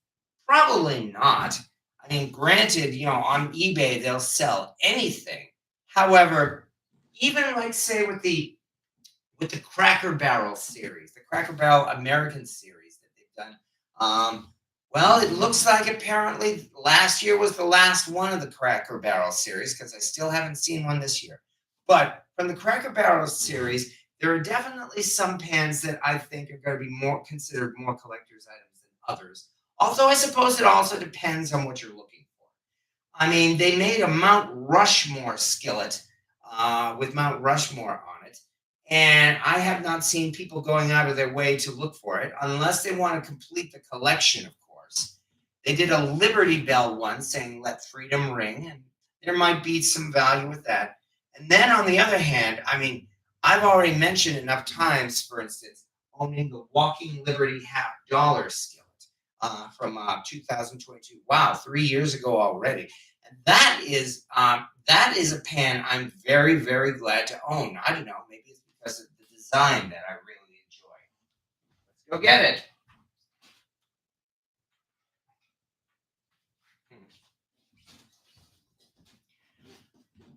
Probably not. I mean, granted, on eBay they'll sell anything. However, even like say with the Cracker Barrel series, the Cracker Barrel American series that they've done, well, it looks like apparently last year was the last one of the Cracker Barrel series because I still haven't seen one this year. But from the Cracker Barrel series, there are definitely some pans that I think are going to be more considered more collector's items than others. Although I suppose it also depends on what you're looking for. I mean, they made a Mount Rushmore skillet with Mount Rushmore on it. And I have not seen people going out of their way to look for it unless they want to complete the collection, of course. They did a Liberty Bell one saying, "Let freedom ring," and there might be some value with that. And then on the other hand, I mean, I've already mentioned enough times, for instance, owning the Walking Liberty half dollar skillet from 2022. Wow, 3 years ago already. And that is a pan I'm very, very glad to own. I don't know, maybe it's because of the design that I really enjoy. Let's go get it.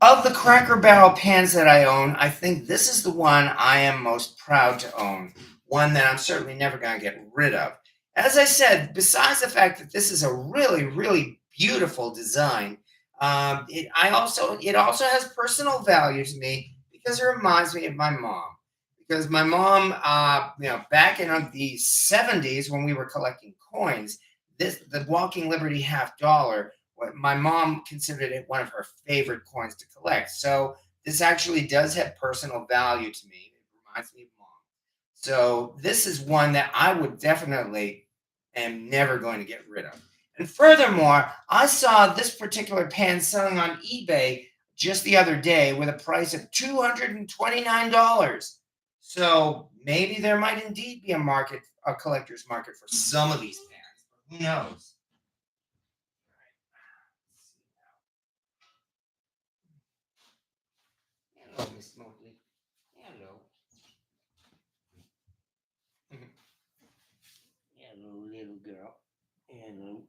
Of the Cracker Barrel pans that I own, I think this is the one I am most proud to own. One that I'm certainly never going to get rid of. As I said, besides the fact that this is a really, really beautiful design, it also has personal value to me because it reminds me of my mom. Because my mom, back in the 70s when we were collecting coins, the Walking Liberty half dollar, my mom considered it one of her favorite coins to collect. So this actually does have personal value to me. It reminds me of mom. So this is one that I would definitely am never going to get rid of. And furthermore, I saw this particular pan selling on eBay just the other day with a price of $229. So maybe there might indeed be a collector's market for some of these pans. Who knows? Hello, Miss Mowgli. Hello. Hello, little girl. Hello.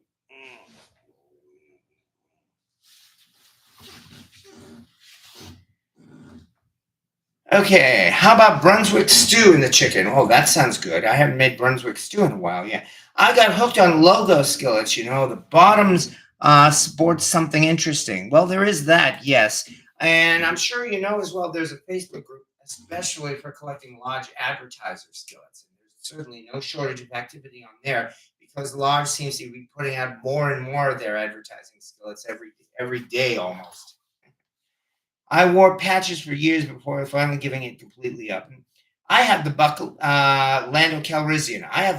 Okay, how about Brunswick stew in the chicken? Oh, that sounds good. I haven't made Brunswick stew in a while yet. I got hooked on logo skillets. The bottoms sports something interesting. Well, there is that, yes. And I'm sure you know as well, there's a Facebook group, especially for collecting Lodge advertiser skillets. And there's certainly no shortage of activity on there because Lodge seems to be putting out more and more of their advertising skillets every day almost. I wore patches for years before finally giving it completely up. I have the Lando Calrissian. I have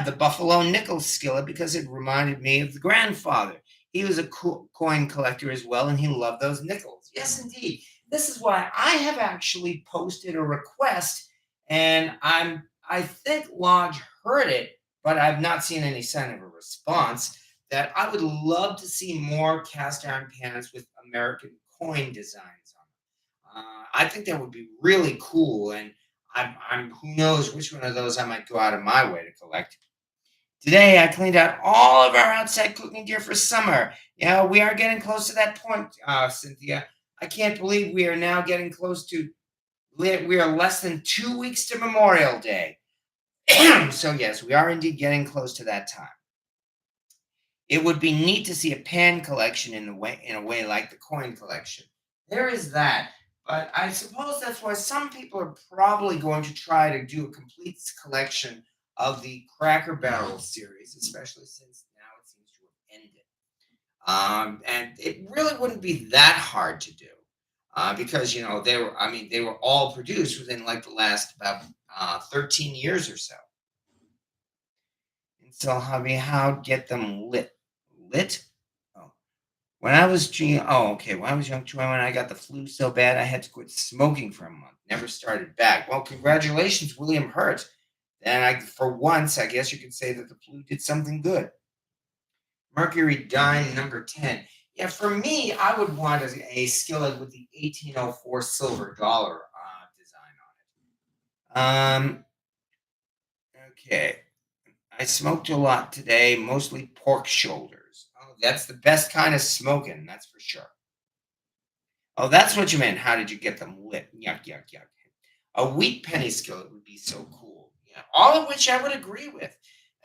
the Buffalo Nickel skillet because it reminded me of the grandfather. He was a coin collector as well, and he loved those nickels. Yes, indeed. This is why I have actually posted a request, and I think Lodge heard it, but I've not seen any sign of a response that I would love to see more cast iron pans with American coin designs on them. I think that would be really cool, and I'm who knows which one of those I might go out of my way to collect. Today, I cleaned out all of our outside cooking gear for summer. Yeah, we are getting close to that point, Cynthia. I can't believe we are now getting close to. We are less than 2 weeks to Memorial Day. So yes, we are indeed getting close to that time. It would be neat to see a pan collection in a way like the coin collection. There is that, but I suppose that's why some people are probably going to try to do a complete collection of the Cracker Barrel series, especially since now it seems to have ended. And it really wouldn't be that hard to do because they were all produced within like the last about 13 years or so. And so, Javi, how get them lit? Lit? Oh, when I was young, Troy, when I got the flu so bad, I had to quit smoking for a month. Never started back. Well, congratulations, William Hurt. And for once, I guess you could say that the flu did something good. Mercury dime number 10. Yeah, for me, I would want a skillet with the 1804 silver dollar design on it. Okay. I smoked a lot today, mostly pork shoulders. Oh, that's the best kind of smoking, that's for sure. Oh, that's what you meant. How did you get them lit? Yuck, yuck, yuck. A wheat penny skillet would be so cool. Yeah, all of which I would agree with.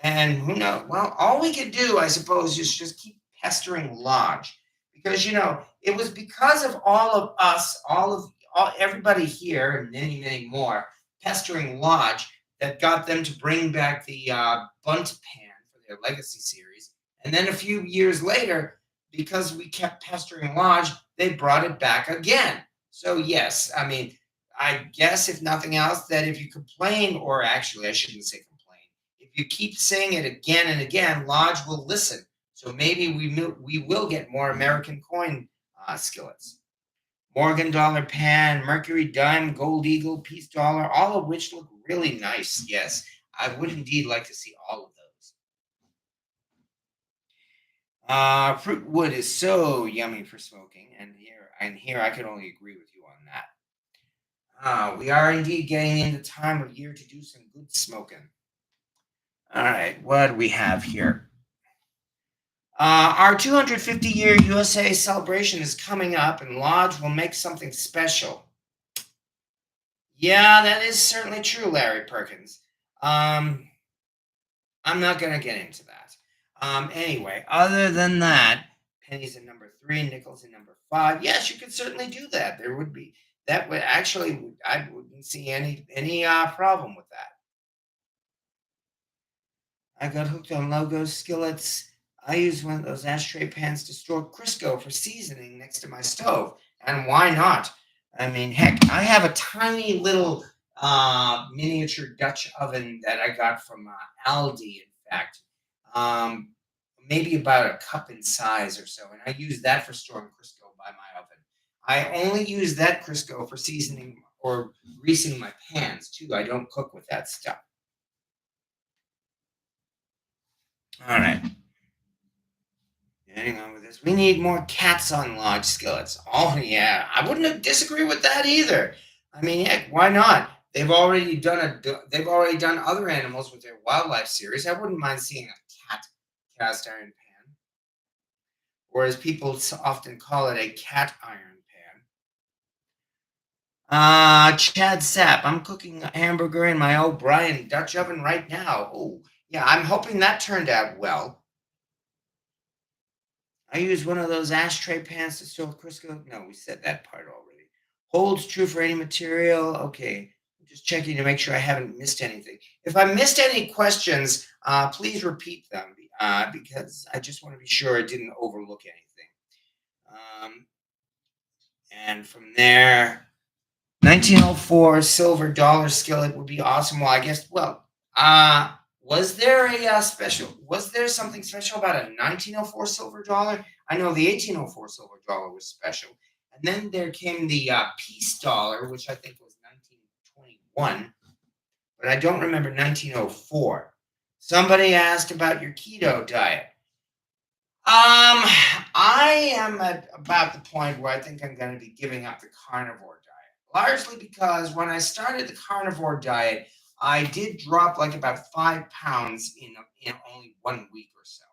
And who knows? Well, all we could do, I suppose, is just keep pestering Lodge. Because, it was because of all of us, everybody here, and many, many more, pestering Lodge that got them to bring back the bunt pan for their Legacy series. And then a few years later, because we kept pestering Lodge, they brought it back again. So, yes, I mean, I guess if nothing else, that if you complain, or actually, I shouldn't say complain, if you keep saying it again and again, Lodge will listen. So maybe we will get more American coin skillets. Morgan dollar pan, Mercury dime, gold eagle, peace dollar, all of which look really nice. Yes, I would indeed like to see all of those. Fruit wood is so yummy for smoking, and here I could only agree with you on that. We are indeed getting into time of year to do some good smoking. All right, what do we have here? Our 250-year USA celebration is coming up, and Lodge will make something special. Yeah, that is certainly true, Larry Perkins. Um, I'm not going to get into that. Anyway, other than that, pennies in number 3, nickels in number 5. Yes, you could certainly do that. There would be that would actually I wouldn't see any problem with that. I got hooked on logo skillets. I use one of those ashtray pans to store Crisco for seasoning next to my stove. And why not? I mean, heck, I have a tiny little miniature Dutch oven that I got from Aldi, in fact. Um, Maybe about a cup in size or so. And I use that for storing Crisco by my oven. I only use that Crisco for seasoning or greasing my pans, too. I don't cook with that stuff. All right. Hang on with this. We need more cats on large skillets. Oh yeah, I wouldn't disagree with that either. I mean, heck, why not? They've already done other animals with their wildlife series. I wouldn't mind seeing a cat cast iron pan, or as people often call it, a cat iron pan. Chad Sapp. I'm cooking a hamburger in my O'Brien Dutch oven right now. Oh, yeah, I'm hoping that turned out well. I use one of those ashtray pans to store Crisco. No, we said that part already. Holds true for any material. Okay. I'm just checking to make sure I haven't missed anything. If I missed any questions, please repeat them because I just want to be sure I didn't overlook anything. Um, and from there, 1904 silver dollar skillet would be awesome. Well, I guess, uh, was there was there something special about a 1904 silver dollar? I know the 1804 silver dollar was special. And then there came the peace dollar, which I think was 1921, but I don't remember 1904. Somebody asked about your keto diet. I am at about the point where I think I'm going to be giving up the carnivore diet, largely because when I started the carnivore diet, I did drop like about 5 pounds in only 1 week or so.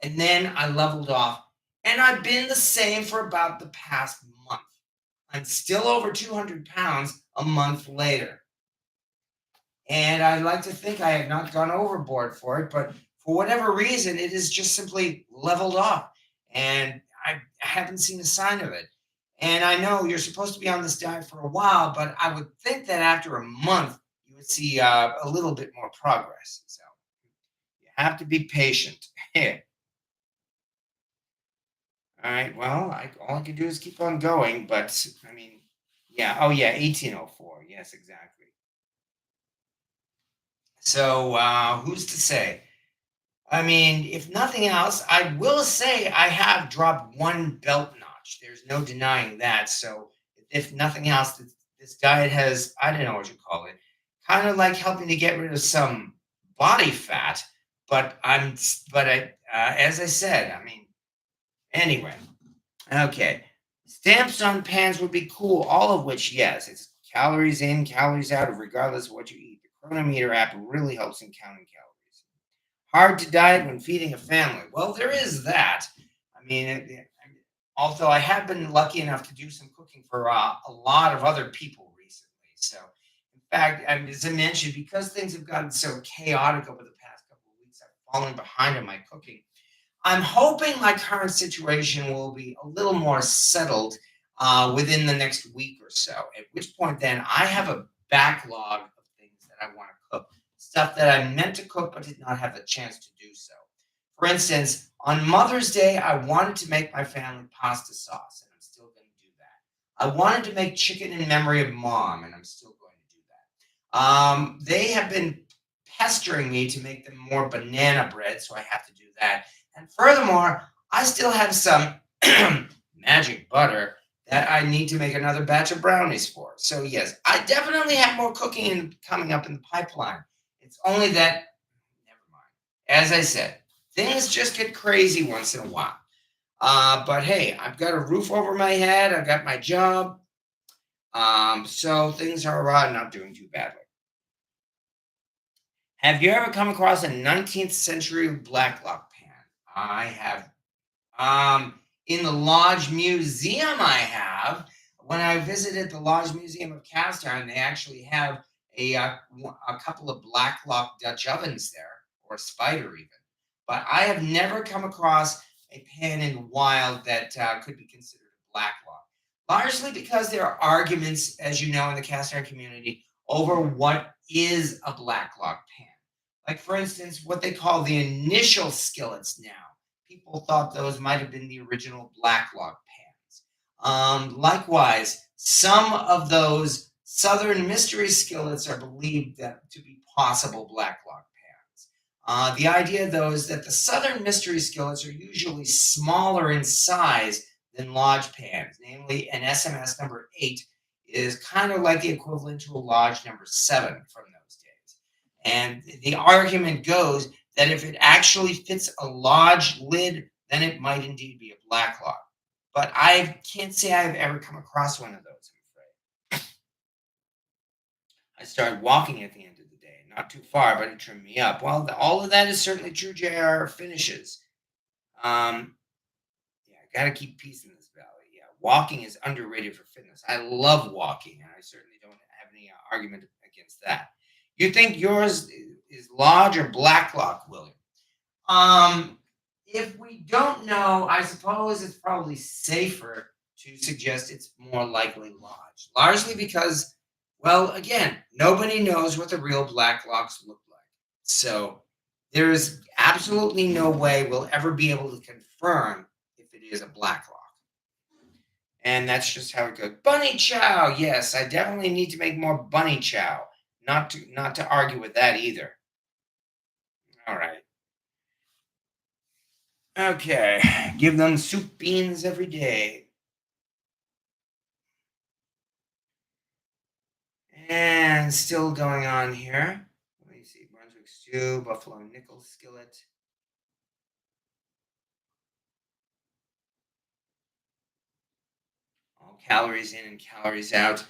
And then I leveled off, and I've been the same for about the past month. I'm still over 200 pounds a month later. And I'd like to think I have not gone overboard for it, but for whatever reason, it has just simply leveled off. And I haven't seen a sign of it. And I know you're supposed to be on this diet for a while, but I would think that after a month, you would see a little bit more progress. So you have to be patient. All right. Well, all I can do is keep on going. But I mean, yeah. Oh, yeah. 1804. Yes, exactly. So who's to say? I mean, if nothing else, I will say I have dropped one belt notch. There's no denying that. So, if nothing else, this diet has, I don't know what you call it, kind of like helping to get rid of some body fat. But as I said, I mean, anyway, okay. Stamps on pans would be cool, all of which, yes, it's calories in, calories out, regardless of what you eat. The Chronometer app really helps in counting calories. Hard to diet when feeding a family. Well, there is that. I mean, although I have been lucky enough to do some cooking for a lot of other people recently. So, in fact, as I mentioned, because things have gotten so chaotic over the past couple of weeks, I've fallen behind on my cooking. I'm hoping my current situation will be a little more settled within the next week or so. At which point, then I have a backlog of things that I want to cook, stuff that I meant to cook but did not have the chance to do so. For instance, on Mother's Day, I wanted to make my family pasta sauce, and I'm still going to do that. I wanted to make chicken in memory of mom, and I'm still going to do that. They have been pestering me to make them more banana bread, so I have to do that. And furthermore, I still have some magic butter that I need to make another batch of brownies for. So yes, I definitely have more cooking coming up in the pipeline. It's only that, never mind. As I said, things just get crazy once in a while. But hey, I've got a roof over my head. I've got my job. So things are not doing too badly. Have you ever come across a 19th century blacklock pan? I have. In the Lodge Museum, I have. When I visited the Lodge Museum of Cast Iron, they actually have a couple of Blacklock Dutch ovens there, or a spider even. But I have never come across a pan in the wild that could be considered a Blacklock. Largely because there are arguments, as you know, in the cast iron community over what is a Blacklock pan. Like, for instance, what they call the initial skillets now. People thought those might have been the original Blacklock pans. Likewise, some of those Southern mystery skillets are believed to be possible Blacklock pans. The idea, though, is that the Southern mystery skillets are usually smaller in size than Lodge pans. Namely, an SMS number 8 is kind of like the equivalent to a Lodge number 7 from those days. And the argument goes that if it actually fits a large lid, then it might indeed be a black log. But I can't say I've ever come across one of those, I'm afraid. I started walking at the end of the day, not too far, but it trimmed me up. Well, all of that is certainly true, JR finishes. Um, yeah, I got to keep peace in this valley. Yeah, walking is underrated for fitness. I love walking, and I certainly don't have any argument against that. You think yours is lodge or black lock, William? Um, if we don't know, I suppose it's probably safer to suggest it's more likely lodge, largely because, well, again, nobody knows what the real black locks look like. So there is absolutely no way we'll ever be able to confirm if it is a black lock. And that's just how it goes. Bunny chow, yes, I definitely need to make more bunny chow. Not to argue with that either. All right. Okay, give them soup beans every day. And still going on here. Let me see. Brunswick stew, buffalo nickel skillet. All calories in and calories out.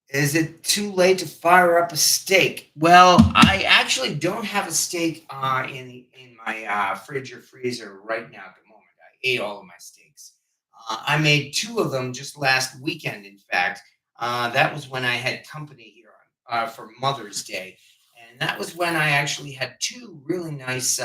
Is it too late to fire up a steak? Well, I actually don't have a steak in my fridge or freezer right now at the moment. I ate all of my steaks. I made two of them just last weekend. In fact, that was when I had company here for Mother's Day, and that was when I actually had two really nice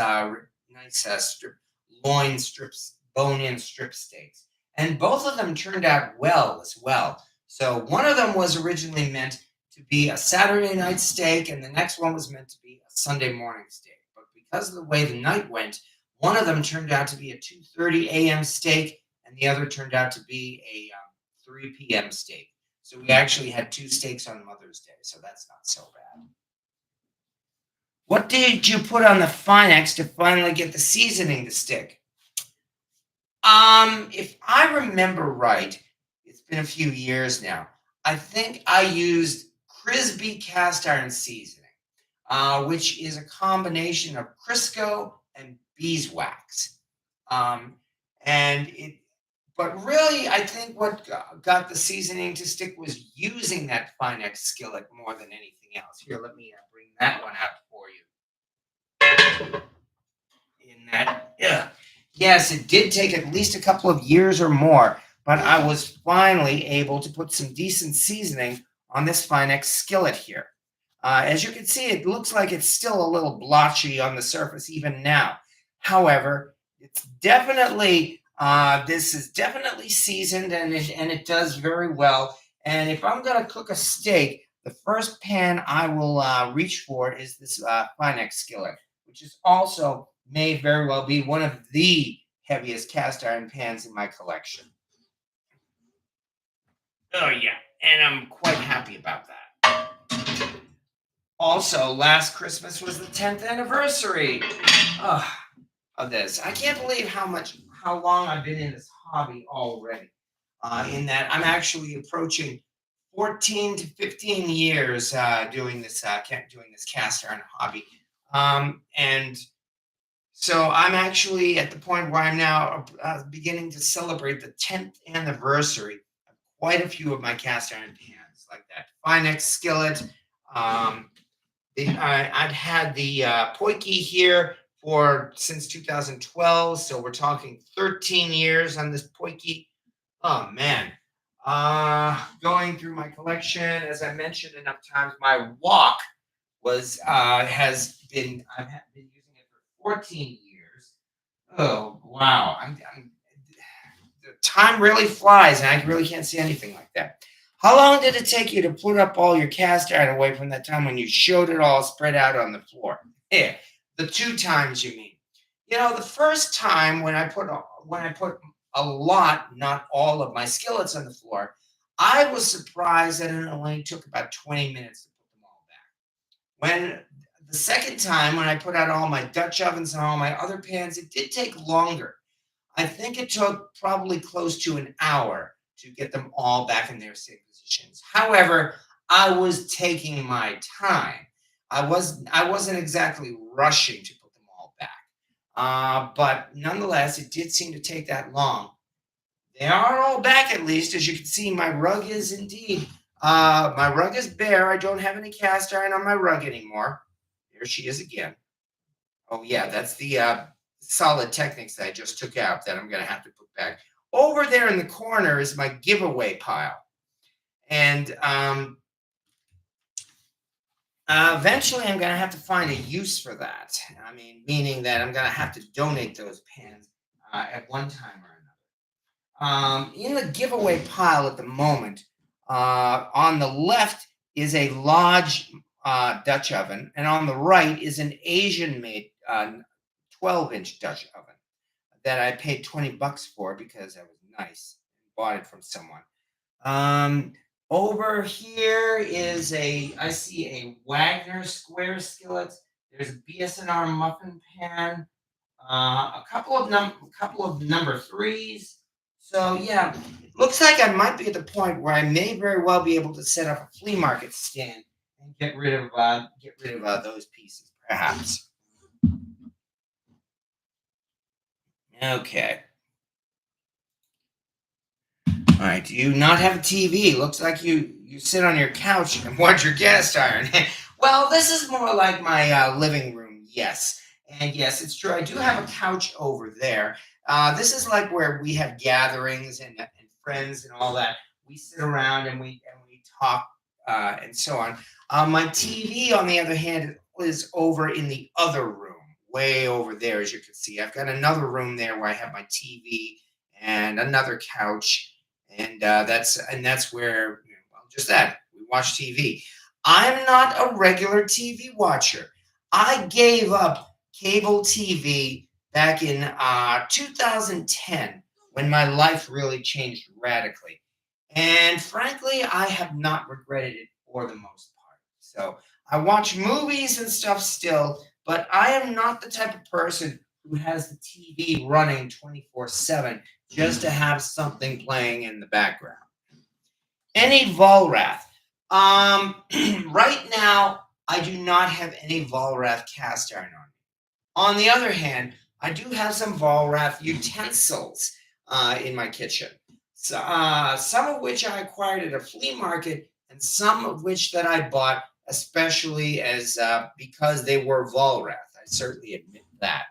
loin strips, bone-in strip steaks, and both of them turned out well as well. So one of them was originally meant to be a Saturday night steak, and the next one was meant to be a Sunday morning steak. But because of the way the night went, one of them turned out to be a 2:30 a.m. steak, and the other turned out to be a 3 p.m. steak. So we actually had two steaks on Mother's Day, so that's not so bad. What did you put on the Finex to finally get the seasoning to stick? If I remember right, it's been a few years now. I think I used Crisby cast iron seasoning, which is a combination of Crisco and beeswax. Um, and it, but really, I think what got the seasoning to stick was using that Finex skillet more than anything else. Here, let me bring that one out for you. In that, yeah. Yes, it did take at least a couple of years or more, but I was finally able to put some decent seasoning on this Finex skillet here. As you can see, it looks like it's still a little blotchy on the surface even now. However, it's definitely this is definitely seasoned, and it does very well. And if I'm going to cook a steak, the first pan I will reach for is this Finex skillet, which is also may very well be one of the heaviest cast iron pans in my collection. Oh yeah, and I'm quite happy about that. Also, last Christmas was the 10th anniversary uh, of this. I can't believe how long I've been in this hobby already. In that I'm actually approaching 14 to 15 years doing this cast iron hobby. And so I'm actually at the point where I'm now beginning to celebrate the 10th anniversary of quite a few of my cast iron pans, like that Finex skillet. Um, I've had the Poiki here for since 2012, so we're talking 13 years on this Poiki. Oh man. Going through my collection, as I mentioned enough times, my wok was I've been using it for 14 years. Oh wow, the time really flies, and I really can't see anything like that. How long did it take you to put up all your cast iron away from that time when you showed it all spread out on the floor? Yeah, the two times you mean. You know, the first time when I put a lot, not all of my skillets on the floor, I was surprised that it only took about 20 minutes to put them all back. When the second time, when I put out all my Dutch ovens and all my other pans, it did take longer. I think it took probably close to an hour to get them all back in their safe positions. However, I was taking my time. I wasn't exactly rushing to put them all back. But nonetheless, it did seem to take that long. They are all back at least, as you can see. My rug is indeed. My rug is bare. I don't have any cast iron on my rug anymore. There she is again. Oh yeah, that's the solid Technics that I just took out that I'm gonna have to put back. Over there in the corner is my giveaway pile, and eventually I'm gonna have to find a use for that. I mean, meaning that I'm gonna have to donate those pans at one time or another. In the giveaway pile at the moment, on the left is a Lodge Dutch oven, and on the right is an Asian made 12-inch Dutch oven that I paid 20 bucks for because I was nice and bought it from someone. Um, Over here is I see a Wagner square skillet. There's a BSNR muffin pan, a couple of number threes. So yeah, it looks like I might be at the point where I may very well be able to set up a flea market stand and get rid of those pieces, perhaps. Okay. All right. Do you not have a TV? Looks like you sit on your couch and watch your cast iron. Well, this is more like my living room. Yes, and yes, it's true. I do have a couch over there. This is like where we have gatherings and friends and all that. We sit around and we talk and so on. My TV, on the other hand, is over in the other room, way over there, as you can see. I've got another room there where I have my TV and another couch, and that's where, well, just that we watch TV. I'm not a regular TV watcher. I gave up cable TV back in 2010 when my life really changed radically, and frankly, I have not regretted it for the most part. So I watch movies and stuff still, but I am not the type of person who has the TV running 24/7 just to have something playing in the background. Any Volrath? Right now, I do not have any Volrath cast iron on me. On the other hand, I do have some Volrath utensils in my kitchen. So, some of which I acquired at a flea market, and some of which that I bought, especially as because they were Volrath. I certainly admit that.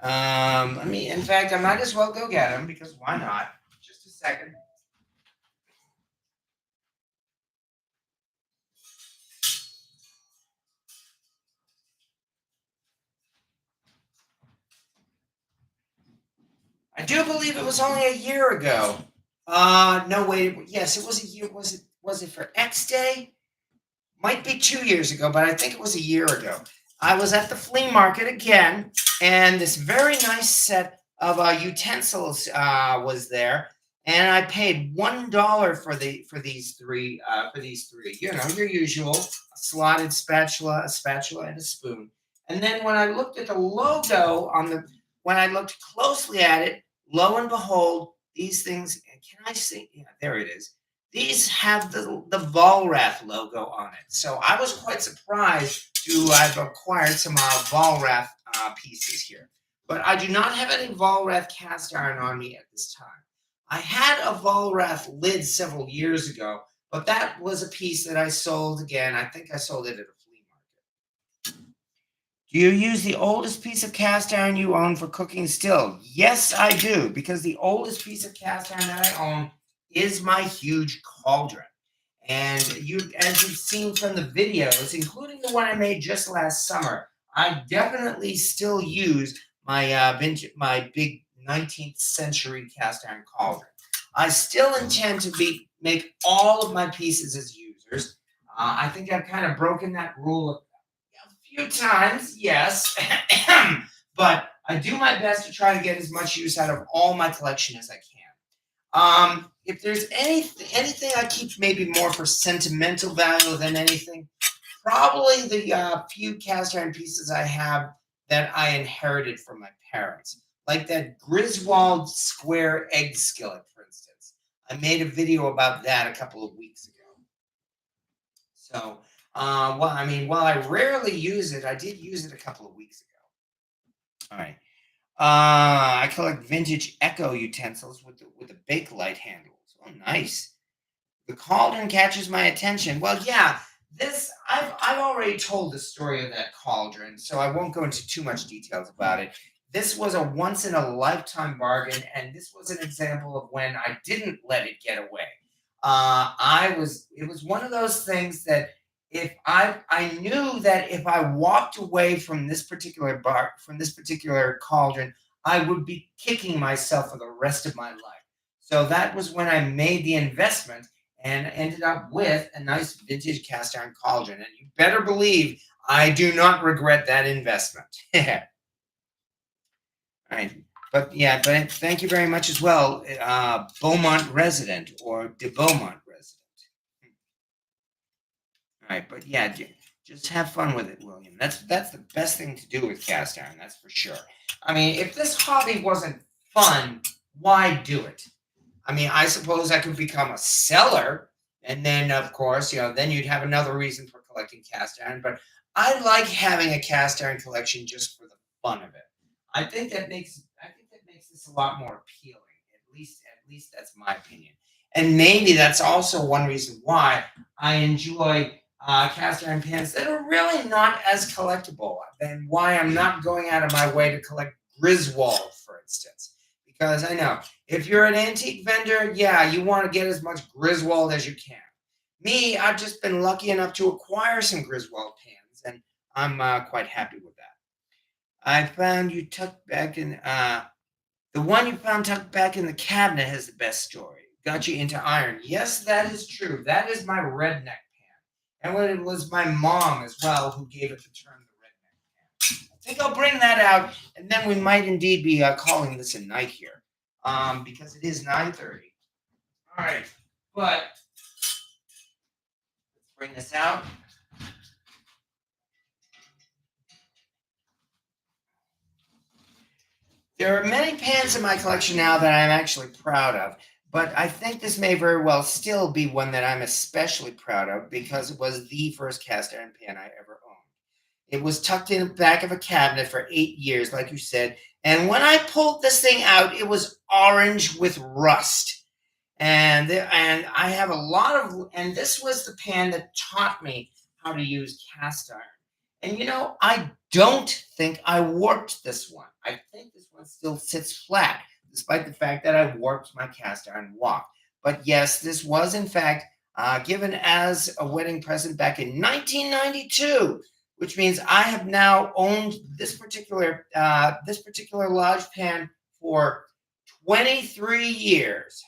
I mean, in fact, I might as well go get them because why not? Just a second. I do believe it was only a year ago. No, wait. Yes, it was a year. Was it for X Day? Might be 2 years ago, but I think it was a year ago. I was at the flea market again, and this very nice set of utensils was there, and I paid $1 for these three. You know, your usual slotted spatula, a spatula, and a spoon. And then when I looked at the logo when I looked closely at it, lo and behold, these things. Can I see? Yeah, there it is. These have the Volrath logo on it. So I was quite surprised to have acquired some Volrath pieces here. But I do not have any Volrath cast iron on me at this time. I had a Volrath lid several years ago, but that was a piece that I sold again. I think I sold it at a flea market. Do you use the oldest piece of cast iron you own for cooking still? Yes, I do, because the oldest piece of cast iron that I own is my huge cauldron. And as you've seen from the videos, including the one I made just last summer, I definitely still use my big 19th century cast iron cauldron. I still intend to make all of my pieces as users. I think I've kind of broken that rule a few times, yes, but I do my best to try to get as much use out of all my collection as I can. If there's anything I keep maybe more for sentimental value than anything, probably the few cast iron pieces I have that I inherited from my parents, like that Griswold square egg skillet, for instance. I made a video about that a couple of weeks ago. So Well, I mean, while I rarely use it, I did use it a couple of weeks ago. All right. I collect vintage Echo utensils with the Bakelite handles. Oh, nice. The cauldron catches my attention. Well, yeah, this I've already told the story of that cauldron, so I won't go into too much details about it. This was a once in a lifetime bargain, and this was an example of when I didn't let it get away. It was one of those things that if I knew that if I walked away from this particular from this particular cauldron, I would be kicking myself for the rest of my life. So that was when I made the investment and ended up with a nice vintage cast iron cauldron. And you better believe I do not regret that investment. All right. But yeah, but thank you very much as well, Beaumont resident or de Beaumont resident. All right, but yeah, just have fun with it, William. That's the best thing to do with cast iron. That's for sure. I mean, if this hobby wasn't fun, why do it? I mean, I suppose I could become a seller, and then, of course, then you'd have another reason for collecting cast iron. But I like having a cast iron collection just for the fun of it. I think that makes this a lot more appealing. At least that's my opinion. And maybe that's also one reason why I enjoy cast iron pans that are really not as collectible, and why I'm not going out of my way to collect Griswold, for instance. Because I know if you're an antique vendor, yeah, you want to get as much Griswold as you can. Me, I've just been lucky enough to acquire some Griswold pans, and I'm quite happy with that. I found you tucked back in the one you found tucked back in the cabinet has the best story. Got you into iron. Yes, that is true. That is my redneck pan. And when it was my mom as well who gave it the term the redneck pan. I think I'll bring that out, and then we might indeed be calling this a night here, because it is 9:30. All right, but let's bring this out. There are many pans in my collection now that I'm actually proud of, but I think this may very well still be one that I'm especially proud of because it was the first cast iron pan I ever owned. It was tucked in the back of a cabinet for 8 years, like you said, and when I pulled this thing out, it was orange with rust. And I have a lot of, and this was the pan that taught me how to use cast iron. And I don't think I warped this one. I think this one still sits flat, despite the fact that I warped my cast iron wok. But yes, this was in fact given as a wedding present back in 1992, which means I have now owned this particular large pan for 23 years.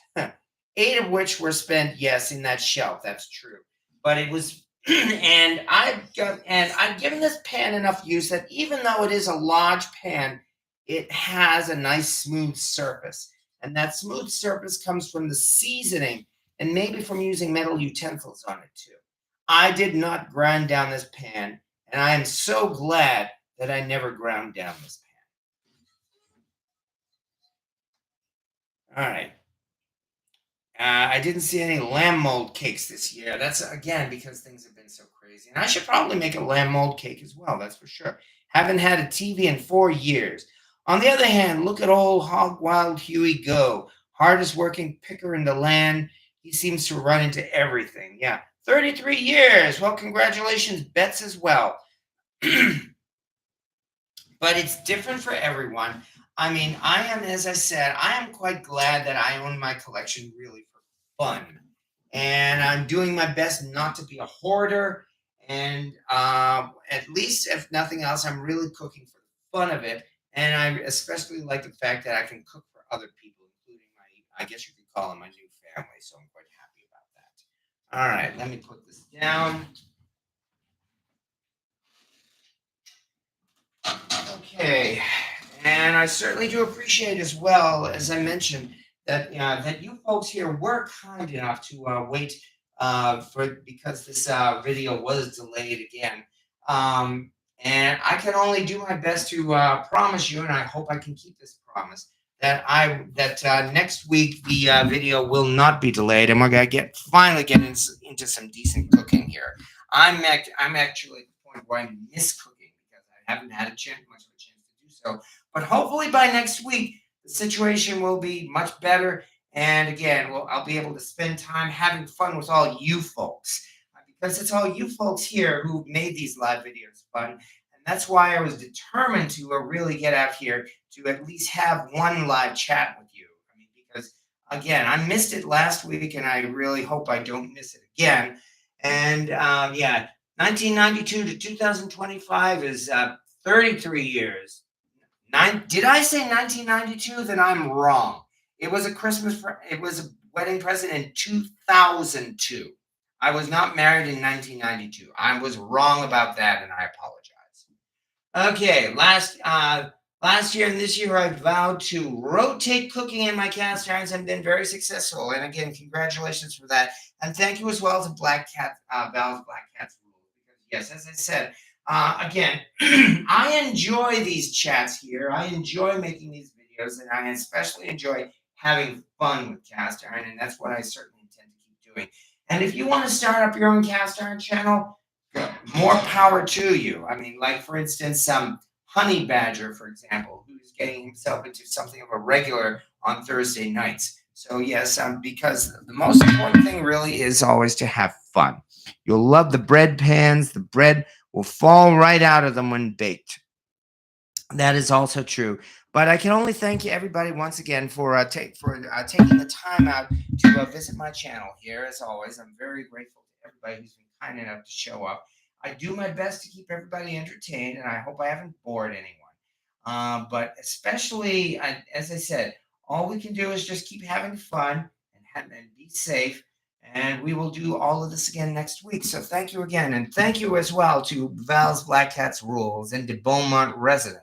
8 of which were spent, yes, in that shelf. That's true. But it was and I've given this pan enough use that even though it is a large pan, it has a nice smooth surface. And that smooth surface comes from the seasoning and maybe from using metal utensils on it too. I did not grind down this pan, and I am so glad that I never ground down this pan. All right. I didn't see any lamb mold cakes this year. That's again because things have been so crazy. And I should probably make a lamb mold cake as well, that's for sure. Haven't had a TV in 4 years. On the other hand, look at old Hog Wild Huey go. Hardest working picker in the land. He seems to run into everything. Yeah, 33 years. Well, congratulations, Bets, as well. But it's different for everyone. I mean, as I said, I am quite glad that I own my collection really for fun. And I'm doing my best not to be a hoarder. And at least, if nothing else, I'm really cooking for the fun of it. And I especially like the fact that I can cook for other people, including I guess you could call them my new family. So I'm quite happy about that. All right, let me put this down. Okay, and I certainly do appreciate as well, as I mentioned, that you folks here were kind enough to wait because this video was delayed again. And I can only do my best to promise you, and I hope I can keep this promise, that next week the video will not be delayed, and we're gonna finally get into some decent cooking here. I'm actually at the point where I miss cooking because I haven't had much of a chance to do so. But hopefully by next week, the situation will be much better. And again, I'll be able to spend time having fun with all you folks because it's all you folks here who made these live videos fun. And that's why I was determined to really get out here to at least have one live chat with you. I mean, because again, I missed it last week, and I really hope I don't miss it again. And yeah, 1992 to 2025 is 33 years. Did I say 1992? Then I'm wrong. It was a it was a wedding present in 2002. I was not married in 1992. I was wrong about that, and I apologize. Okay, last year and this year I vowed to rotate cooking in my cast irons and been very successful. And again, congratulations for that. And thank you as well to Black Cat Val's Black Cat's Rule. Because yes, as I said, again, I enjoy these chats here. I enjoy making these videos, and I especially enjoy having fun with cast iron, and that's what I certainly intend to keep doing. And if you want to start up your own cast iron channel, more power to you. I mean, like for instance, Honey Badger, for example, who's getting himself into something of a regular on Thursday nights. So yes, because the most important thing really is always to have fun. You'll love the bread pans. The bread will fall right out of them when baked. That is also true. But I can only thank you, everybody, once again for taking the time out to visit my channel here. As always, I'm very grateful to everybody who's been kind enough to show up. I do my best to keep everybody entertained, and I hope I haven't bored anyone. But especially, as I said, all we can do is just keep having fun and be safe. And we will do all of this again next week. So thank you again. And thank you as well to Val's Black Cat's Rules and to Beaumont Resident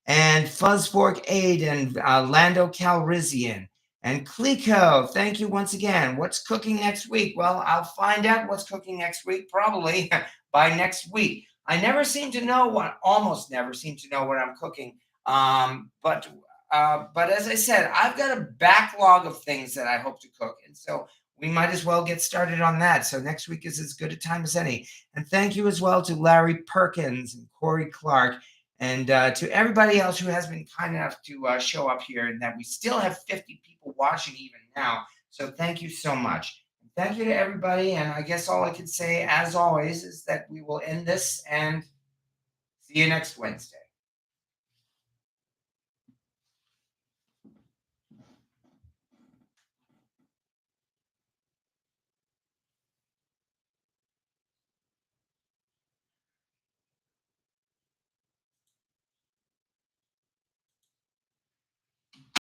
and Fuzzfork Aid and Lando Calrissian and Clico. Thank you once again. What's cooking next week? Well, I'll find out what's cooking next week probably by next week. I almost never seem to know what I'm cooking. But as I said, I've got a backlog of things that I hope to cook. And so we might as well get started on that. So next week is as good a time as any. And thank you as well to Larry Perkins and Corey Clark and to everybody else who has been kind enough to show up here, and that we still have 50 people watching even now. So thank you so much. Thank you to everybody. And I guess all I can say, as always, is that we will end this and see you next Wednesday.